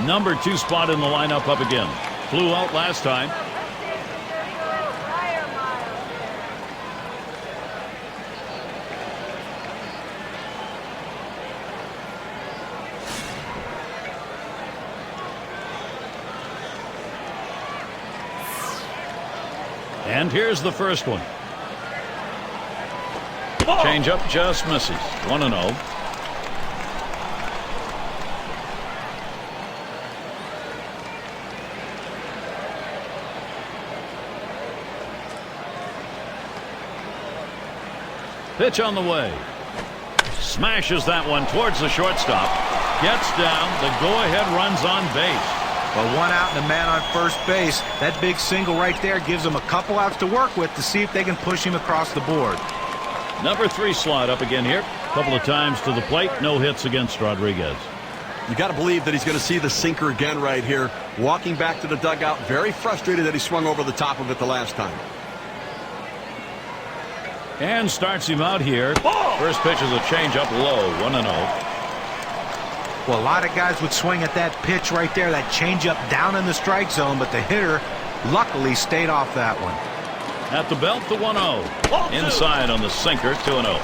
Number 2 spot in the lineup up again. Flew out last time. And here's the first one. Changeup just misses. 1-0. Pitch on the way. Smashes that one towards the shortstop. Gets down. The go-ahead run's on base. Well, 1 out and a man on first base. That big single right there gives them a couple outs to work with to see if they can push him across the board. Number 3 slot up again here. A couple of times to the plate. No hits against Rodriguez. You got to believe that he's going to see the sinker again right here. Walking back to the dugout. Very frustrated that he swung over the top of it the last time. And starts him out here. First pitch is a changeup low. 1-0. Well, a lot of guys would swing at that pitch right there, that changeup down in the strike zone, but the hitter luckily stayed off that one. At the belt, the 1-0. Inside on the sinker, 2-0.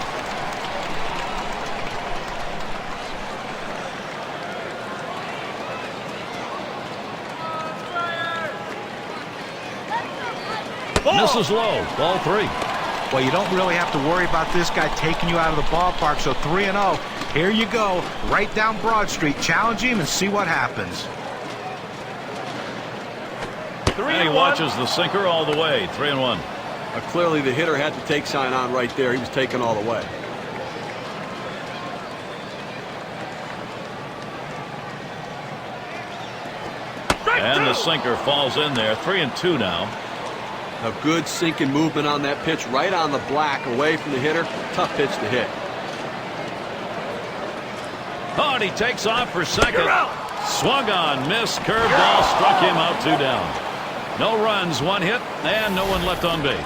Misses low. Ball 3. Well, you don't really have to worry about this guy taking you out of the ballpark, so 3-0. Here you go, right down Broad Street. Challenge him and see what happens. And he watches the sinker all the way. 3-1. Clearly the hitter had the take sign on right there. He was taken all the way. And the sinker falls in there. 3-2 now. A good sinking movement on that pitch, right on the black, away from the hitter. Tough pitch to hit. Oh, and he takes off for second. Swung on, missed, curveball, struck him out, 2 down. No runs, 1 hit, and no one left on base.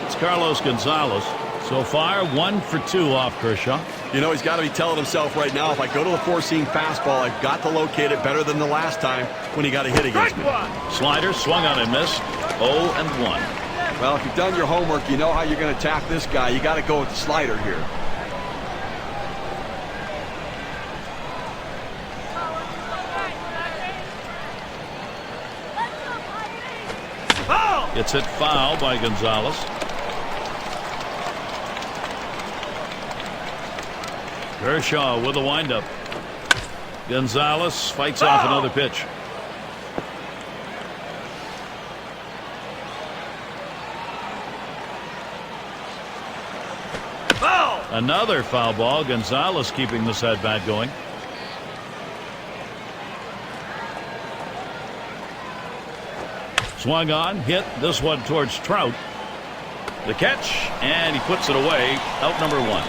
It's Carlos Gonzalez. So far, 1 for 2 off Kershaw. You know, he's got to be telling himself right now, if I go to the four-seam fastball, I've got to locate it better than the last time when he got a hit against me. Slider swung on and missed. 0-1. Well, if you've done your homework, you know how you're going to attack this guy. You got to go with the slider here. It's hit foul by Gonzalez. Kershaw with a windup. Gonzalez fights off another pitch. Another foul ball. Gonzalez keeping this at bat going. Swung on, hit this one towards Trout. The catch, and he puts it away. Out number 1.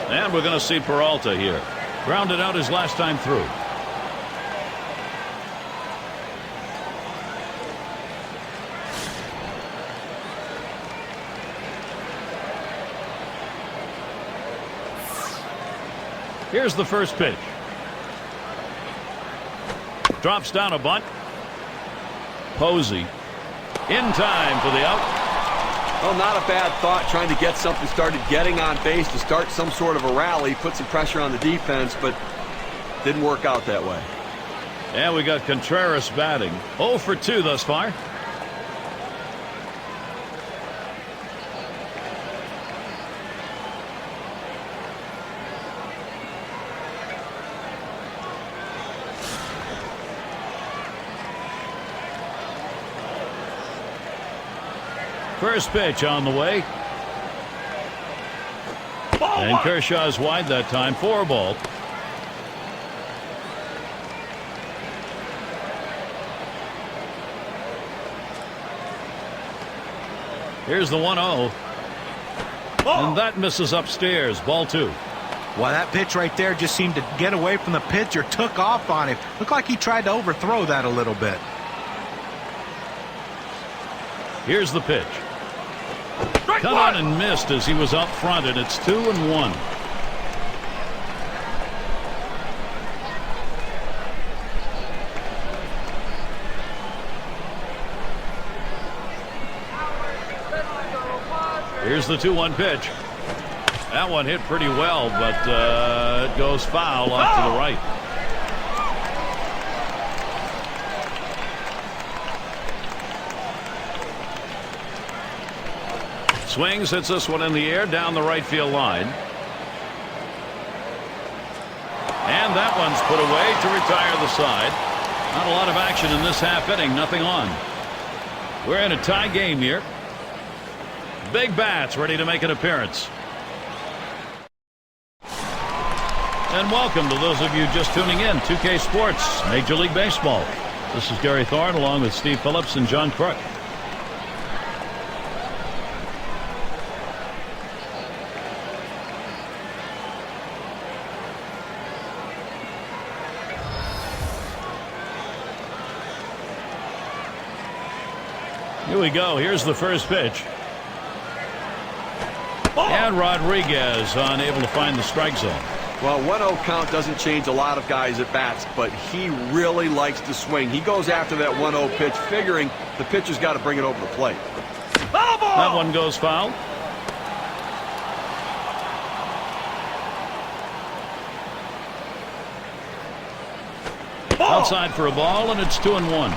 And we're going to see Peralta here. Grounded out his last time through. Here's the first pitch. Drops down a bunt. Posey in time for the out. Well, not a bad thought, trying to get something started, getting on base to start some sort of a rally, put some pressure on the defense, but didn't work out that way. And we got Contreras batting. 0 for 2 thus far. First pitch on the way. And Kershaw's wide that time. 4 ball. Here's the 1-0. And that misses upstairs. Ball 2. Well, that pitch right there just seemed to get away from the pitcher, took off on him. Looked like he tried to overthrow that a little bit. Here's the pitch. Cut on and missed as he was up front, and it's 2-1. Here's the 2-1 pitch. That one hit pretty well, but it goes foul off to the right. Swings, hits this one in the air down the right field line. And that one's put away to retire the side. Not a lot of action in this half inning. Nothing on. We're in a tie game here. Big bats ready to make an appearance. And welcome to those of you just tuning in. 2K Sports, Major League Baseball. This is Gary Thorne along with Steve Phillips and John Crook. Here we go. Here's the first pitch. And Rodriguez unable to find the strike zone. Well, 1-0 count doesn't change a lot of guys at bats, but he really likes to swing. He goes after that 1-0 pitch, figuring the pitcher's got to bring it over the plate. That one goes foul. Outside for a ball, and it's 2-1.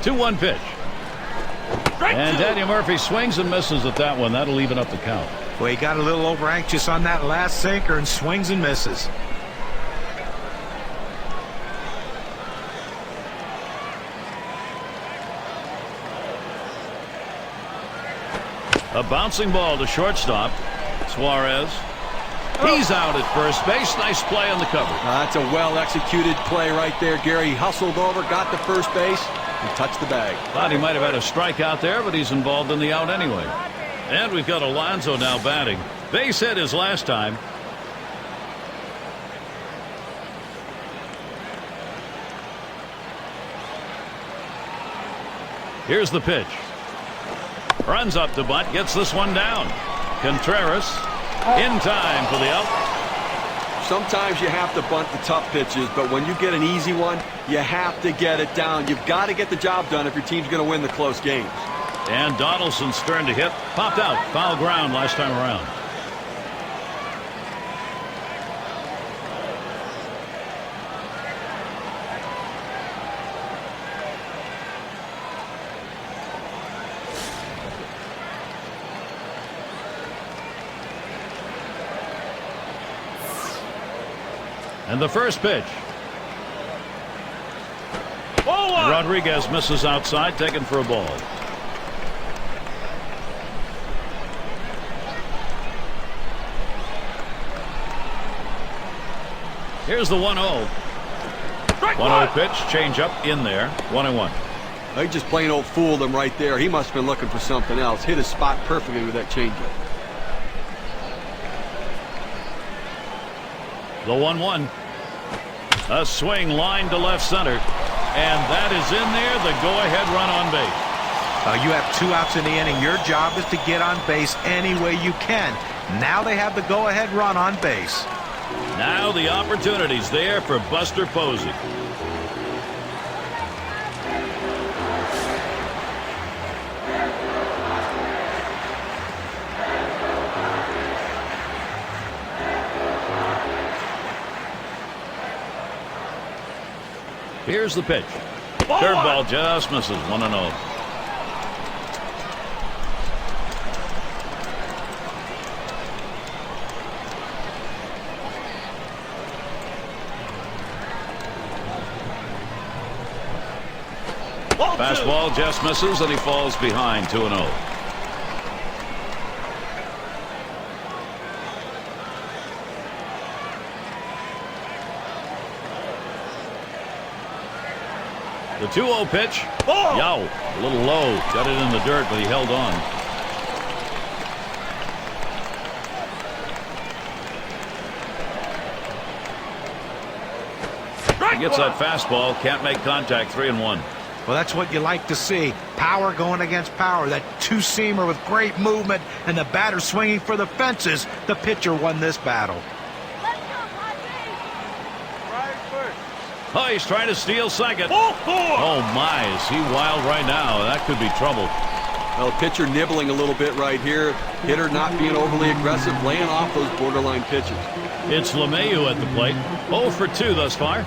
2-1 pitch. And Daniel Murphy swings and misses at that one. That'll even up the count. Well, he got a little over anxious on that last sinker and swings and misses. A bouncing ball to shortstop. Suarez. He's out at first base. Nice play on the cover. That's a well-executed play right there, Gary. He hustled over, got to first base, and touched the bag. Thought he might have had a strikeout there, but he's involved in the out anyway. And we've got Alonso now batting. Base hit his last time. Here's the pitch. Runs up to bunt, gets this one down. Contreras in time for the out. Sometimes you have to bunt the tough pitches, but when you get an easy one, you have to get it down. You've got to get the job done if your team's going to win the close games. And Donaldson's turn to hit. Popped out. Foul ground last time around. And the first pitch. Rodriguez misses outside, taken for a ball. Here's the 1-0. 1-0 pitch, change up in there. 1-1. He just plain old fooled him right there. He must have been looking for something else. Hit his spot perfectly with that changeup. The 1-1. A swing line to left center. And that is in there. The go-ahead run on base. You have 2 outs in the inning. Your job is to get on base any way you can. Now they have the go-ahead run on base. Now the opportunity's there for Buster Posey. Here's the pitch. Curveball just misses. 1-0. Fastball just misses, and he falls behind. 2-0. The 2-0 pitch. Yow, a little low. Got it in the dirt, but he held on. He gets that fastball. Can't make contact. 3-1. Well, that's what you like to see. Power going against power. That two-seamer with great movement, and the batter swinging for the fences. The pitcher won this battle. Oh, he's trying to steal second. Oh, my, is he wild right now? That could be trouble. Well, pitcher nibbling a little bit right here. Hitter not being overly aggressive, laying off those borderline pitches. It's LeMahieu at the plate. 0 for 2 thus far.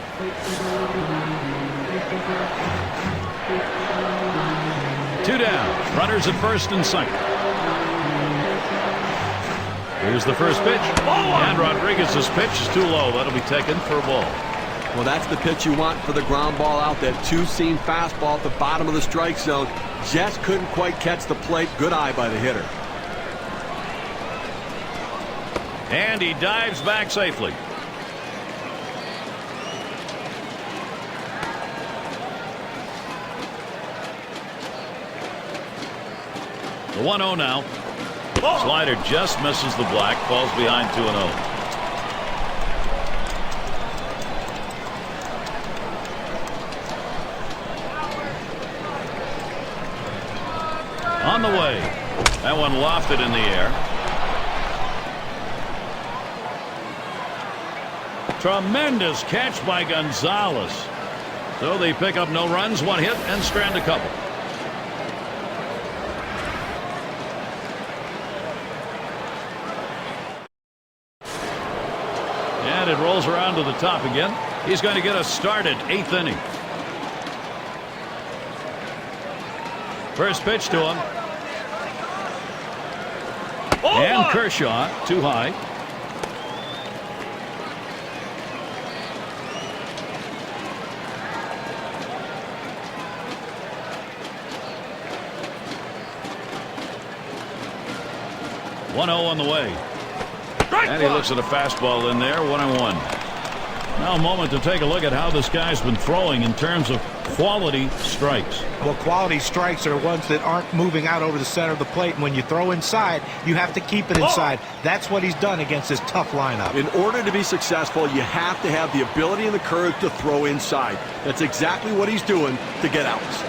Two down. Runners at first and second. Here's the first pitch. And Rodriguez's pitch is too low. That'll be taken for a ball. Well, that's the pitch you want for the ground ball out. That two-seam fastball at the bottom of the strike zone. Just couldn't quite catch the plate. Good eye by the hitter. And he dives back safely. The 1-0 now. Slider just misses the black. Falls behind 2-0. On the way. That one lofted in the air. Tremendous catch by Gonzalez. So they pick up no runs, 1 hit, and strand a couple. And it rolls around to the top again. He's going to get us started. 8th inning. First pitch to him. And Kershaw, too high. One 0 on the way. And he looks at a fastball in there. 1-1. Now a moment to take a look at how this guy's been throwing in terms of quality strikes. Well, quality strikes are ones that aren't moving out over the center of the plate. And when you throw inside, you have to keep it inside. That's what he's done against this tough lineup. In order to be successful, you have to have the ability and the courage to throw inside. That's exactly what he's doing to get outs.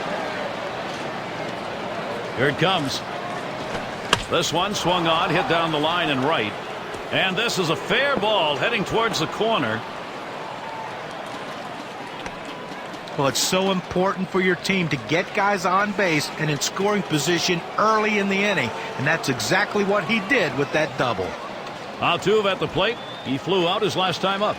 Here it comes. This one swung on, hit down the line and right. And this is a fair ball heading towards the corner. Well, it's so important for your team to get guys on base and in scoring position early in the inning. And that's exactly what he did with that double. Altuve at the plate. He flew out his last time up.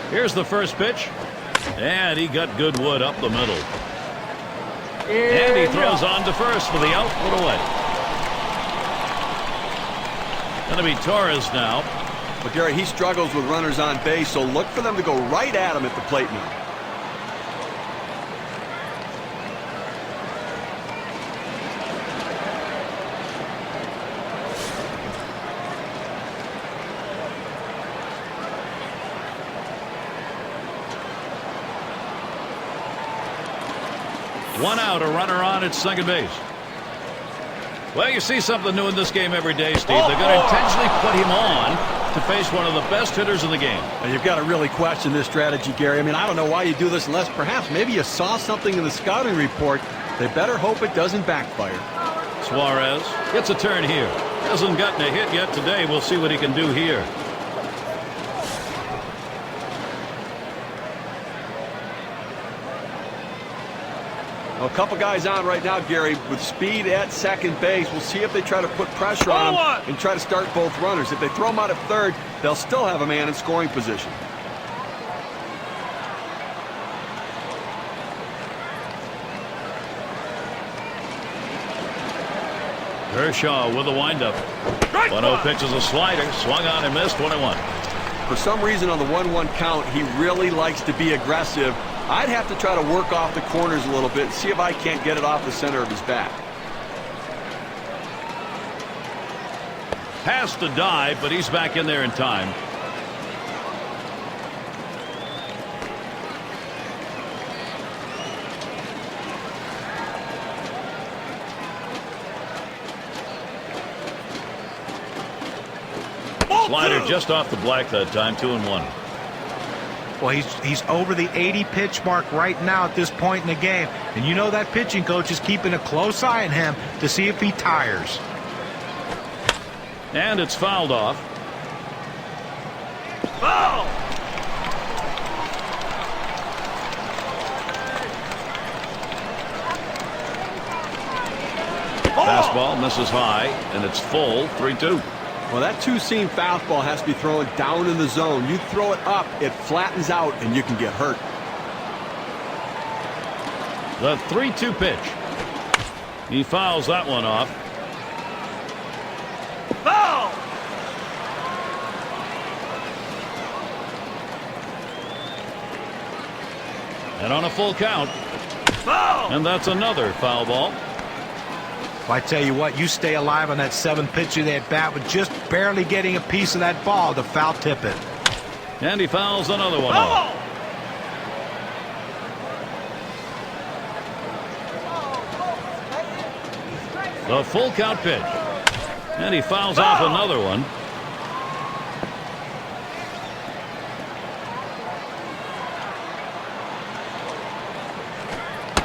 Here's the first pitch. And he got good wood up the middle. And he throws on to first for the out. Put away. Going to be Torres now. But Gary, he struggles with runners on base, so look for them to go right at him at the plate now. One out, a runner on at second base. Well, you see something new in this game every day, Steve. They're going to intentionally put him on to face one of the best hitters in the game. And you've got to really question this strategy, Gary. I mean, I don't know why you do this unless perhaps maybe you saw something in the scouting report. They better hope it doesn't backfire. Suarez gets a turn here. Hasn't gotten a hit yet today. We'll see what he can do here. A couple guys on right now, Gary, with speed at second base. We'll see if they try to put pressure on him and try to start both runners. If they throw him out at third, they'll still have a man in scoring position. Kershaw with a windup. 1-0 pitch is a slider. Swung on and missed. 1-1. For some reason on the 1-1 count, he really likes to be aggressive. I'd have to try to work off the corners a little bit and see if I can't get it off the center of his bat. Has to dive, but he's back in there in time. Slider just off the black that time. 2-1. Well, he's over the 80 pitch mark right now at this point in the game. And you know that pitching coach is keeping a close eye on him to see if he tires. And it's fouled off. Foul! Fastball misses high, and it's full. 3-2. Well, that two-seam fastball has to be thrown down in the zone. You throw it up, it flattens out, and you can get hurt. The 3-2 pitch. He fouls that one off. Foul! And on a full count. Foul! And that's another foul ball. Well, I tell you what, you stay alive on that seventh pitch of that bat with just barely getting a piece of that ball to foul tip it. And he fouls another one off. The full count pitch. And he fouls off another one.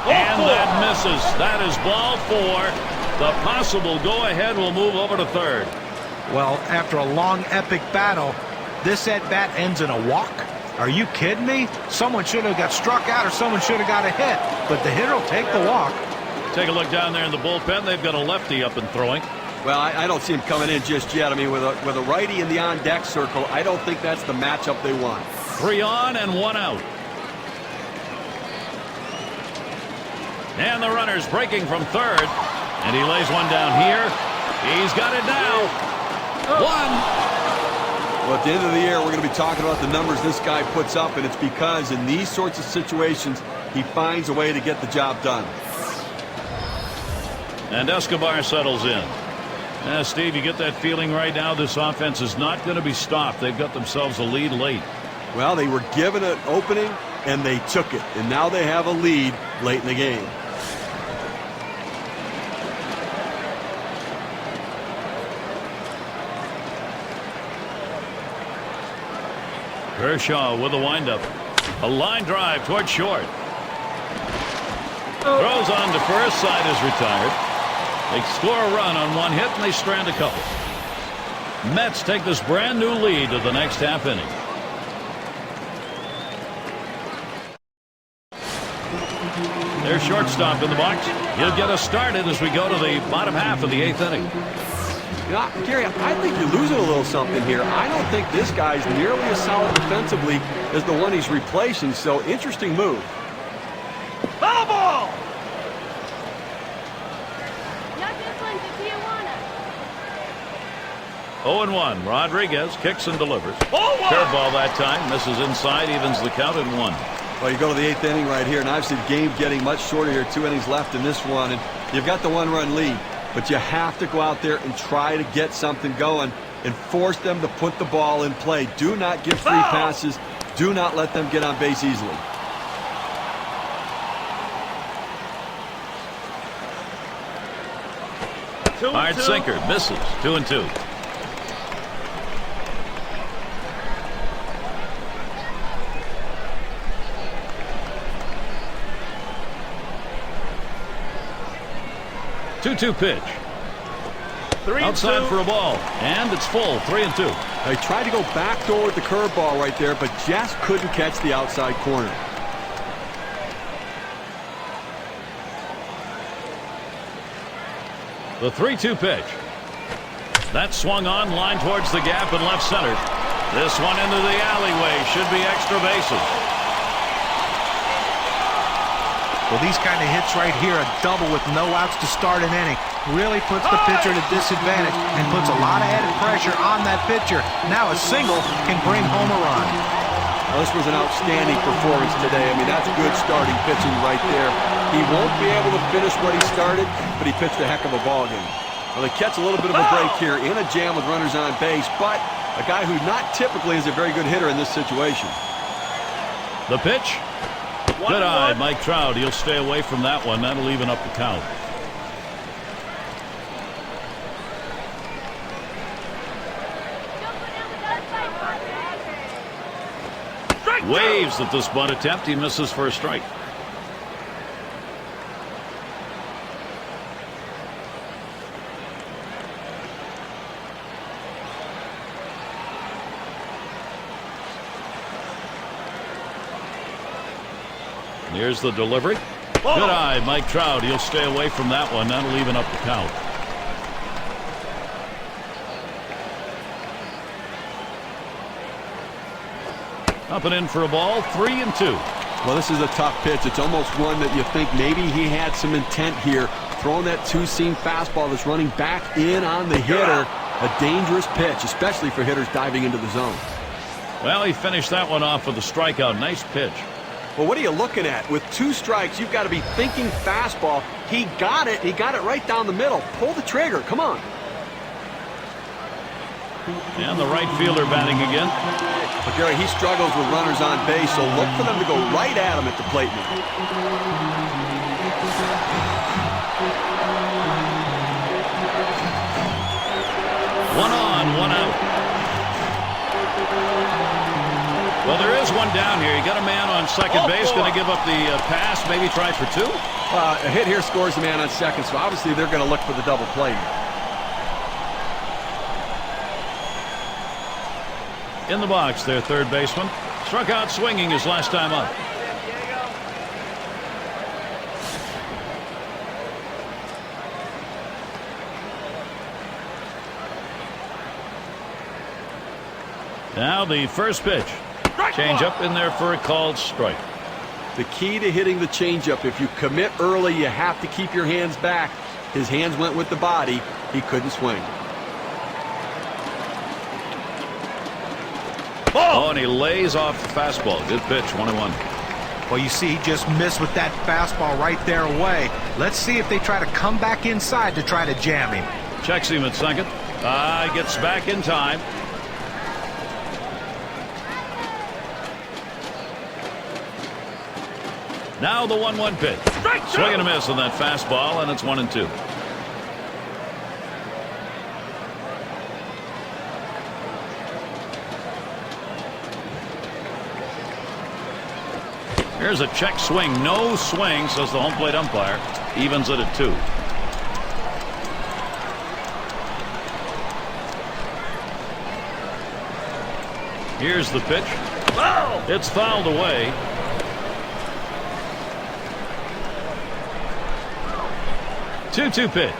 And that misses. That is ball 4. The possible go-ahead will move over to third. Well, after a long, epic battle, this at-bat ends in a walk. Are you kidding me? Someone should have got struck out or someone should have got a hit. But the hitter will take the walk. Take a look down there in the bullpen. They've got a lefty up and throwing. Well, I don't see him coming in just yet. I mean, with a righty in the on-deck circle, I don't think that's the matchup they want. 3 on and 1 out. And the runner's breaking from third. And he lays one down here. He's got it now. 1. Well, at the end of the year, we're going to be talking about the numbers this guy puts up, and it's because in these sorts of situations, he finds a way to get the job done. And Escobar settles in. Steve, you get that feeling right now this offense is not going to be stopped. They've got themselves a lead late. Well, they were given an opening, and they took it. And now they have a lead late in the game. Kershaw with a windup. A line drive toward short. Throws on to first. Side is retired. They score a run on one hit, and they strand a couple. Mets take this brand new lead to the next half inning. Their shortstop in the box. He'll get us started as we go to the bottom half of the 8th inning. You know, Gary, I think you're losing a little something here. I don't think this guy's nearly as solid defensively as the one he's replacing, so interesting move. Foul ball! 0-1. Rodriguez kicks and delivers. Curveball that time. Misses inside. Evens the count at 1. Well, you go to the 8th inning right here, and obviously the game getting much shorter here. 2 innings left in this one, and you've got the 1-run lead. But you have to go out there and try to get something going and force them to put the ball in play. Do not give free passes. Do not let them get on base easily. Hard sinker. Misses. 2-2. Two pitch. Outside for a ball, and it's full. 3-2. They tried to go backdoor with the curveball right there, but just couldn't catch the outside corner. The 3-2 pitch. That swung on, line towards the gap in left center. This one into the alleyway. Should be extra bases. Well, these kind of hits right here, a double with no outs to start an inning, really puts the pitcher at a disadvantage and puts a lot of added pressure on that pitcher. Now a single can bring home a run. Well, this was an outstanding performance today. I mean, that's good starting pitching right there. He won't be able to finish what he started, but he pitched a heck of a ball game. Well, they catch a little bit of a break here in a jam with runners on base, but a guy who not typically is a very good hitter in this situation. The pitch. Good eye, Mike Trout. He'll stay away from that one. That'll even up the count. Waves at this bunt attempt. He misses for a strike. Here's the delivery. Good eye, Mike Trout. He'll stay away from that one. That'll even up the count. Up and in for a ball. 3-2. Well, this is a tough pitch. It's almost one that you think maybe he had some intent here. Throwing that two-seam fastball that's running back in on the hitter. A dangerous pitch, especially for hitters diving into the zone. Well, he finished that one off with a strikeout. Nice pitch. Well, what are you looking at? With 2 strikes, you've got to be thinking fastball. He got it. He got it right down the middle. Pull the trigger. Come on. And the right fielder batting again. But Gary, he struggles with runners on base, so look for them to go right at him at the plate now. One on, one out. Well, there is one down here. You got a man on second base. Going to give up the pass, maybe try for 2. A hit here scores the man on second, so obviously they're going to look for the double play. In the box, their third baseman. Struck out swinging his last time up. Now the first pitch. Change up in there for a called strike. The key to hitting the changeup, if you commit early, you have to keep your hands back. His hands went with the body. He couldn't swing. Oh, and he lays off the fastball. Good pitch, 1-1. Well, you see, he just missed with that fastball right there away. Let's see if they try to come back inside to try to jam him. Checks him at second. Gets back in time. Now the 1-1 pitch. Swing and a miss on that fastball, and it's 1-2. Here's a check swing. No swing, says the home plate umpire. Evens it at 2. Here's the pitch. It's fouled away. Two-two pitch.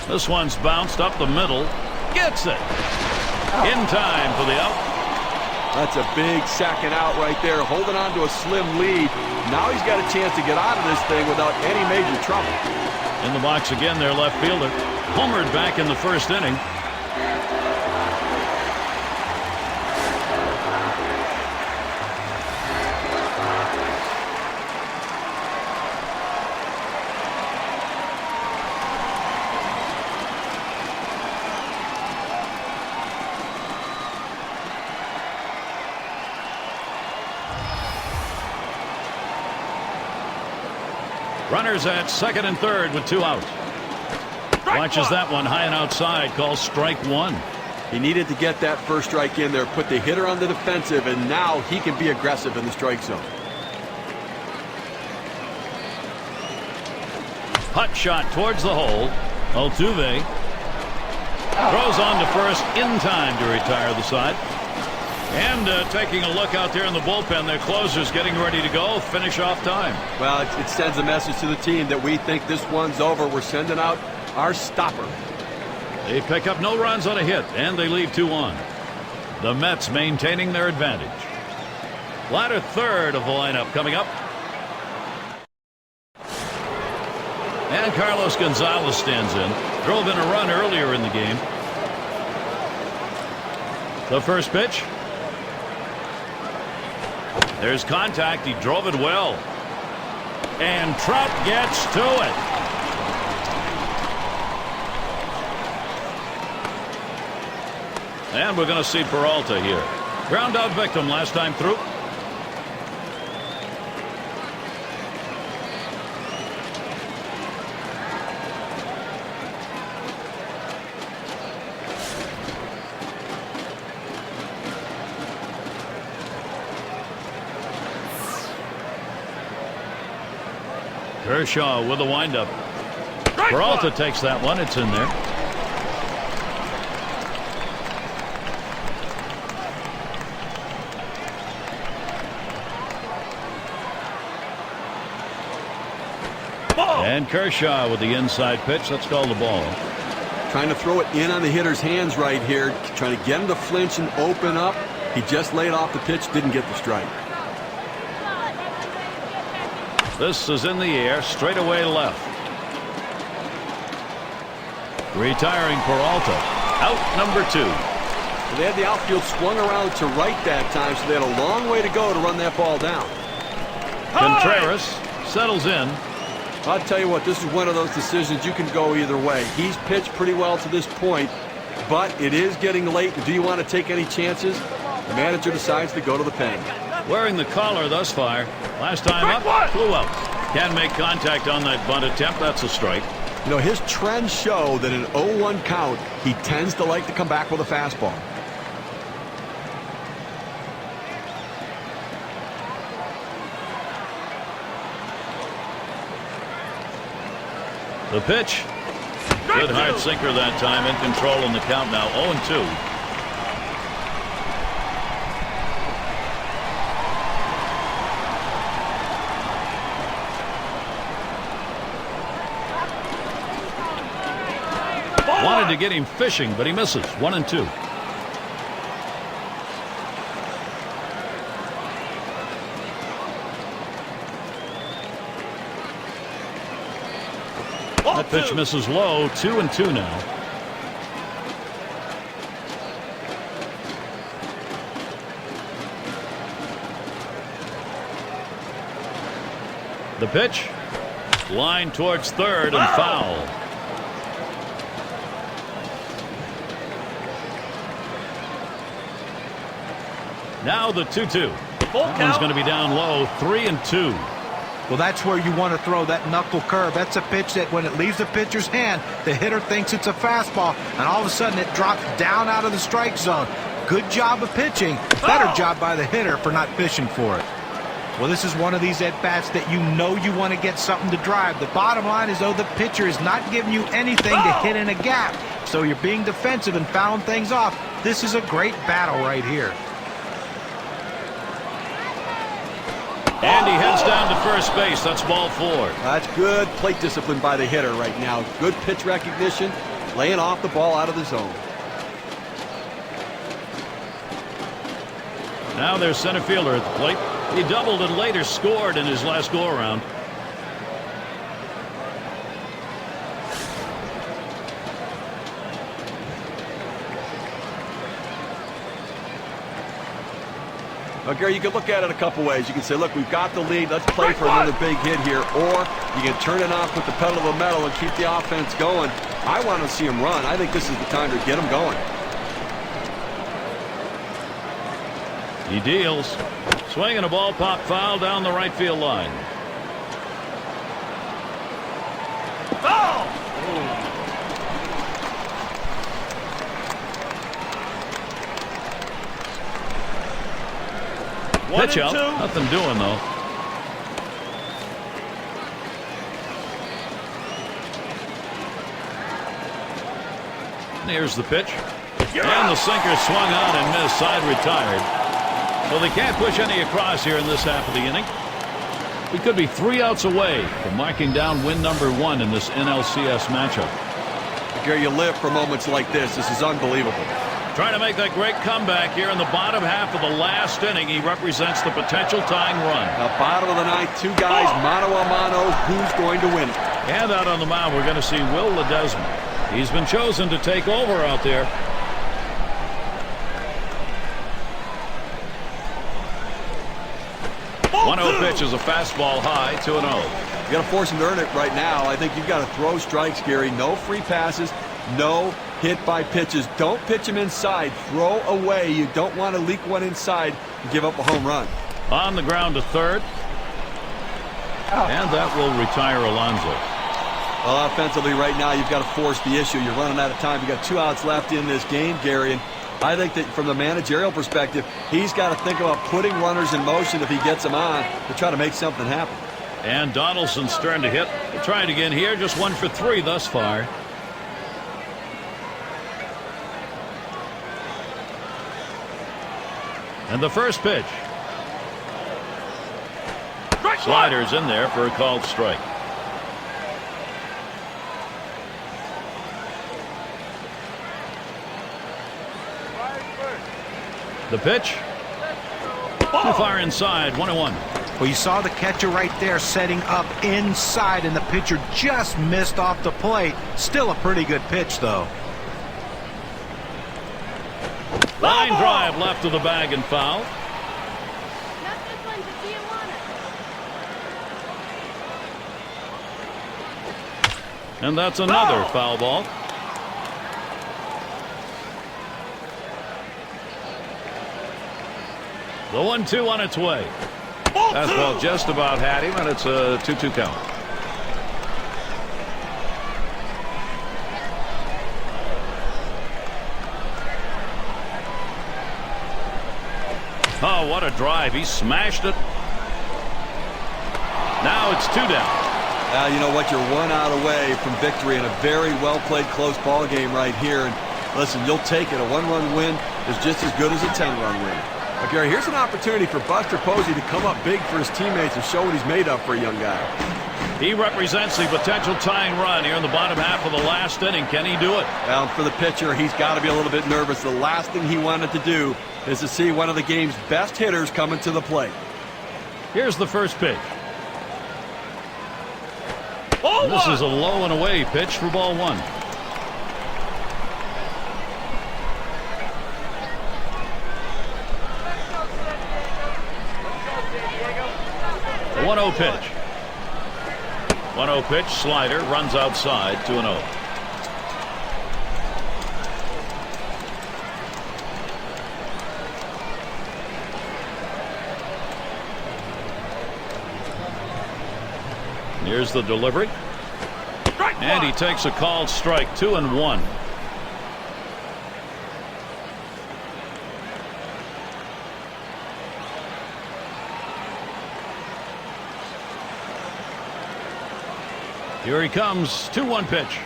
This one's bounced up the middle. Gets it. In time for the out. That's a big second out right there, holding on to a slim lead. Now he's got a chance to get out of this thing without any major trouble. In the box again, their left fielder. Homered back in the first inning. Runners at second and third with 2 outs. Watches that one high and outside. Calls strike 1. He needed to get that first strike in there, put the hitter on the defensive, and now he can be aggressive in the strike zone. Hut shot towards the hole. Altuve throws on to first in time to retire the side. And taking a look out there in the bullpen, their closer's getting ready to go. Finish off time. Well, it sends a message to the team that we think this one's over. We're sending out our stopper. They pick up no runs on a hit, and they leave 2 on. The Mets maintaining their advantage. Latter third of the lineup coming up. And Carlos Gonzalez stands in. Drove in a run earlier in the game. The first pitch. There's contact. He drove it well. And Trout gets to it. And we're going to see Peralta here. Ground out victim last time through. Kershaw with a windup. Peralta takes that one. It's in there. And Kershaw with the inside pitch. That's called the ball. Trying to throw it in on the hitter's hands right here. Trying to get him to flinch and open up. He just laid off the pitch. Didn't get the strike. This is in the air. Straight away left. Retiring Peralta. Out number 2. They had the outfield swung around to right that time, so they had a long way to go to run that ball down. Contreras settles in. I'll tell you what, this is one of those decisions you can go either way. He's pitched pretty well to this point, but it is getting late. Do you want to take any chances? The manager decides to go to the pen. Wearing the collar thus far. Last time up, flew out. Can make contact on that bunt attempt. That's a strike. You know, his trends show that in an 0-1 count, he tends to like to come back with a fastball. The pitch. Good hard sinker that time. In control in the count now. 0-2. Wanted to get him fishing, but he misses. 1-2. That pitch misses low. 2-2 now. The pitch. Line towards third and foul. Now the 2-2. That one's going to be down low. 3-2. Well, that's where you want to throw that knuckle curve. That's a pitch that when it leaves the pitcher's hand, the hitter thinks it's a fastball, and all of a sudden it drops down out of the strike zone. Good job of pitching. Better job by the hitter for not fishing for it. Well, this is one of these at-bats that you know you want to get something to drive. The bottom line is, though, the pitcher is not giving you anything to hit in a gap. So you're being defensive and fouling things off. This is a great battle right here. And he heads down to first base. That's ball 4. That's good plate discipline by the hitter right now. Good pitch recognition, laying off the ball out of the zone. Now there's center fielder at the plate. He doubled and later scored in his last go-around. Now, Gary, you can look at it a couple ways. You can say, look, we've got the lead. Let's play for another big hit here. Or you can turn it off with the pedal to the metal and keep the offense going. I want to see him run. I think this is the time to get him going. He deals. Swing and a ball pop foul down the right field line. Foul! Pitch out. Nothing doing, though. Here's the pitch. And the sinker swung on and missed. Side retired. Well, they can't push any across here in this half of the inning. We could be 3 outs away from marking down win number 1 in this NLCS matchup. Gary, you live for moments like this. This is unbelievable. Trying to make that great comeback here in the bottom half of the last inning. He represents the potential tying run. Now, bottom of the ninth, 2 guys, mano a mano. Who's going to win it? And out on the mound, we're going to see Will Ledesma. He's been chosen to take over out there. 1-0 pitch is a fastball high, 2-0. You got to force him to earn it right now. I think you've got to throw strikes, Gary. No free passes, no hit by pitches. Don't pitch him inside. Throw away. You don't want to leak one inside and give up a home run. On the ground to third. And that will retire Alonso. Well, offensively right now, you've got to force the issue. You're running out of time. You've got 2 outs left in this game, Gary. And I think that from the managerial perspective, he's got to think about putting runners in motion if he gets them on to try to make something happen. And Donaldson's turn to hit. We'll try it again here. Just 1 for 3 thus far. And the first pitch. Slider's in there for a called strike. The pitch. Too far inside. 1-1. Well, you saw the catcher right there setting up inside, and the pitcher just missed off the plate. Still a pretty good pitch, though. Line drive left of the bag and foul. And that's another foul ball. The 1-2 on its way. Fastball just about had him, and it's a 2-2 count. Oh, what a drive. He smashed it. Now it's 2 down. You know what? You're 1 out away from victory in a very well-played close ball game right here. And listen, you'll take it. A 1-run win is just as good as a 10-run win. But Gary, here's an opportunity for Buster Posey to come up big for his teammates and show what he's made of for a young guy. He represents the potential tying run here in the bottom half of the last inning. Can he do it? Well, for the pitcher, he's got to be a little bit nervous. The last thing he wanted to do is to see one of the game's best hitters coming to the plate. Here's the first pitch. This is a low and away pitch for ball one. The 1-0 pitch. 1-0 pitch, slider, runs outside, 2-0. Here's the delivery. And he takes a called strike, 2-1. Here he comes. 2-1 pitch.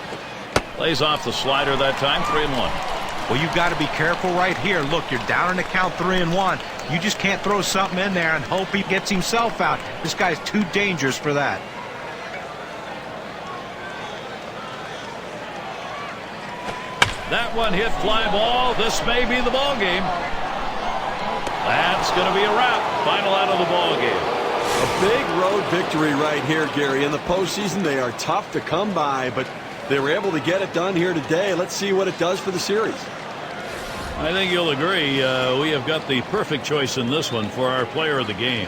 Lays off the slider that time. 3-1. Well, you've got to be careful right here. Look, you're down in the count 3-1. You just can't throw something in there and hope he gets himself out. This guy's too dangerous for that. That one hit fly ball. This may be the ball game. That's going to be a wrap. Final out of the ball game. A big road victory right here, Gary. In the postseason, they are tough to come by, but they were able to get it done here today. Let's see what it does for the series. I think you'll agree we have got the perfect choice in this one for our player of the game.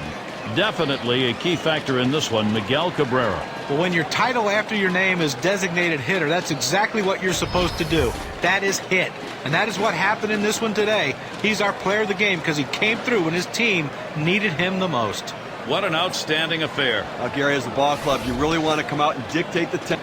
Definitely a key factor in this one, Miguel Cabrera. Well, when your title after your name is designated hitter, that's exactly what you're supposed to do. That is hit. And that is what happened in this one today. He's our player of the game because he came through when his team needed him the most. What an outstanding affair. Now, Gary, as the ball club, you really want to come out and dictate the tempo.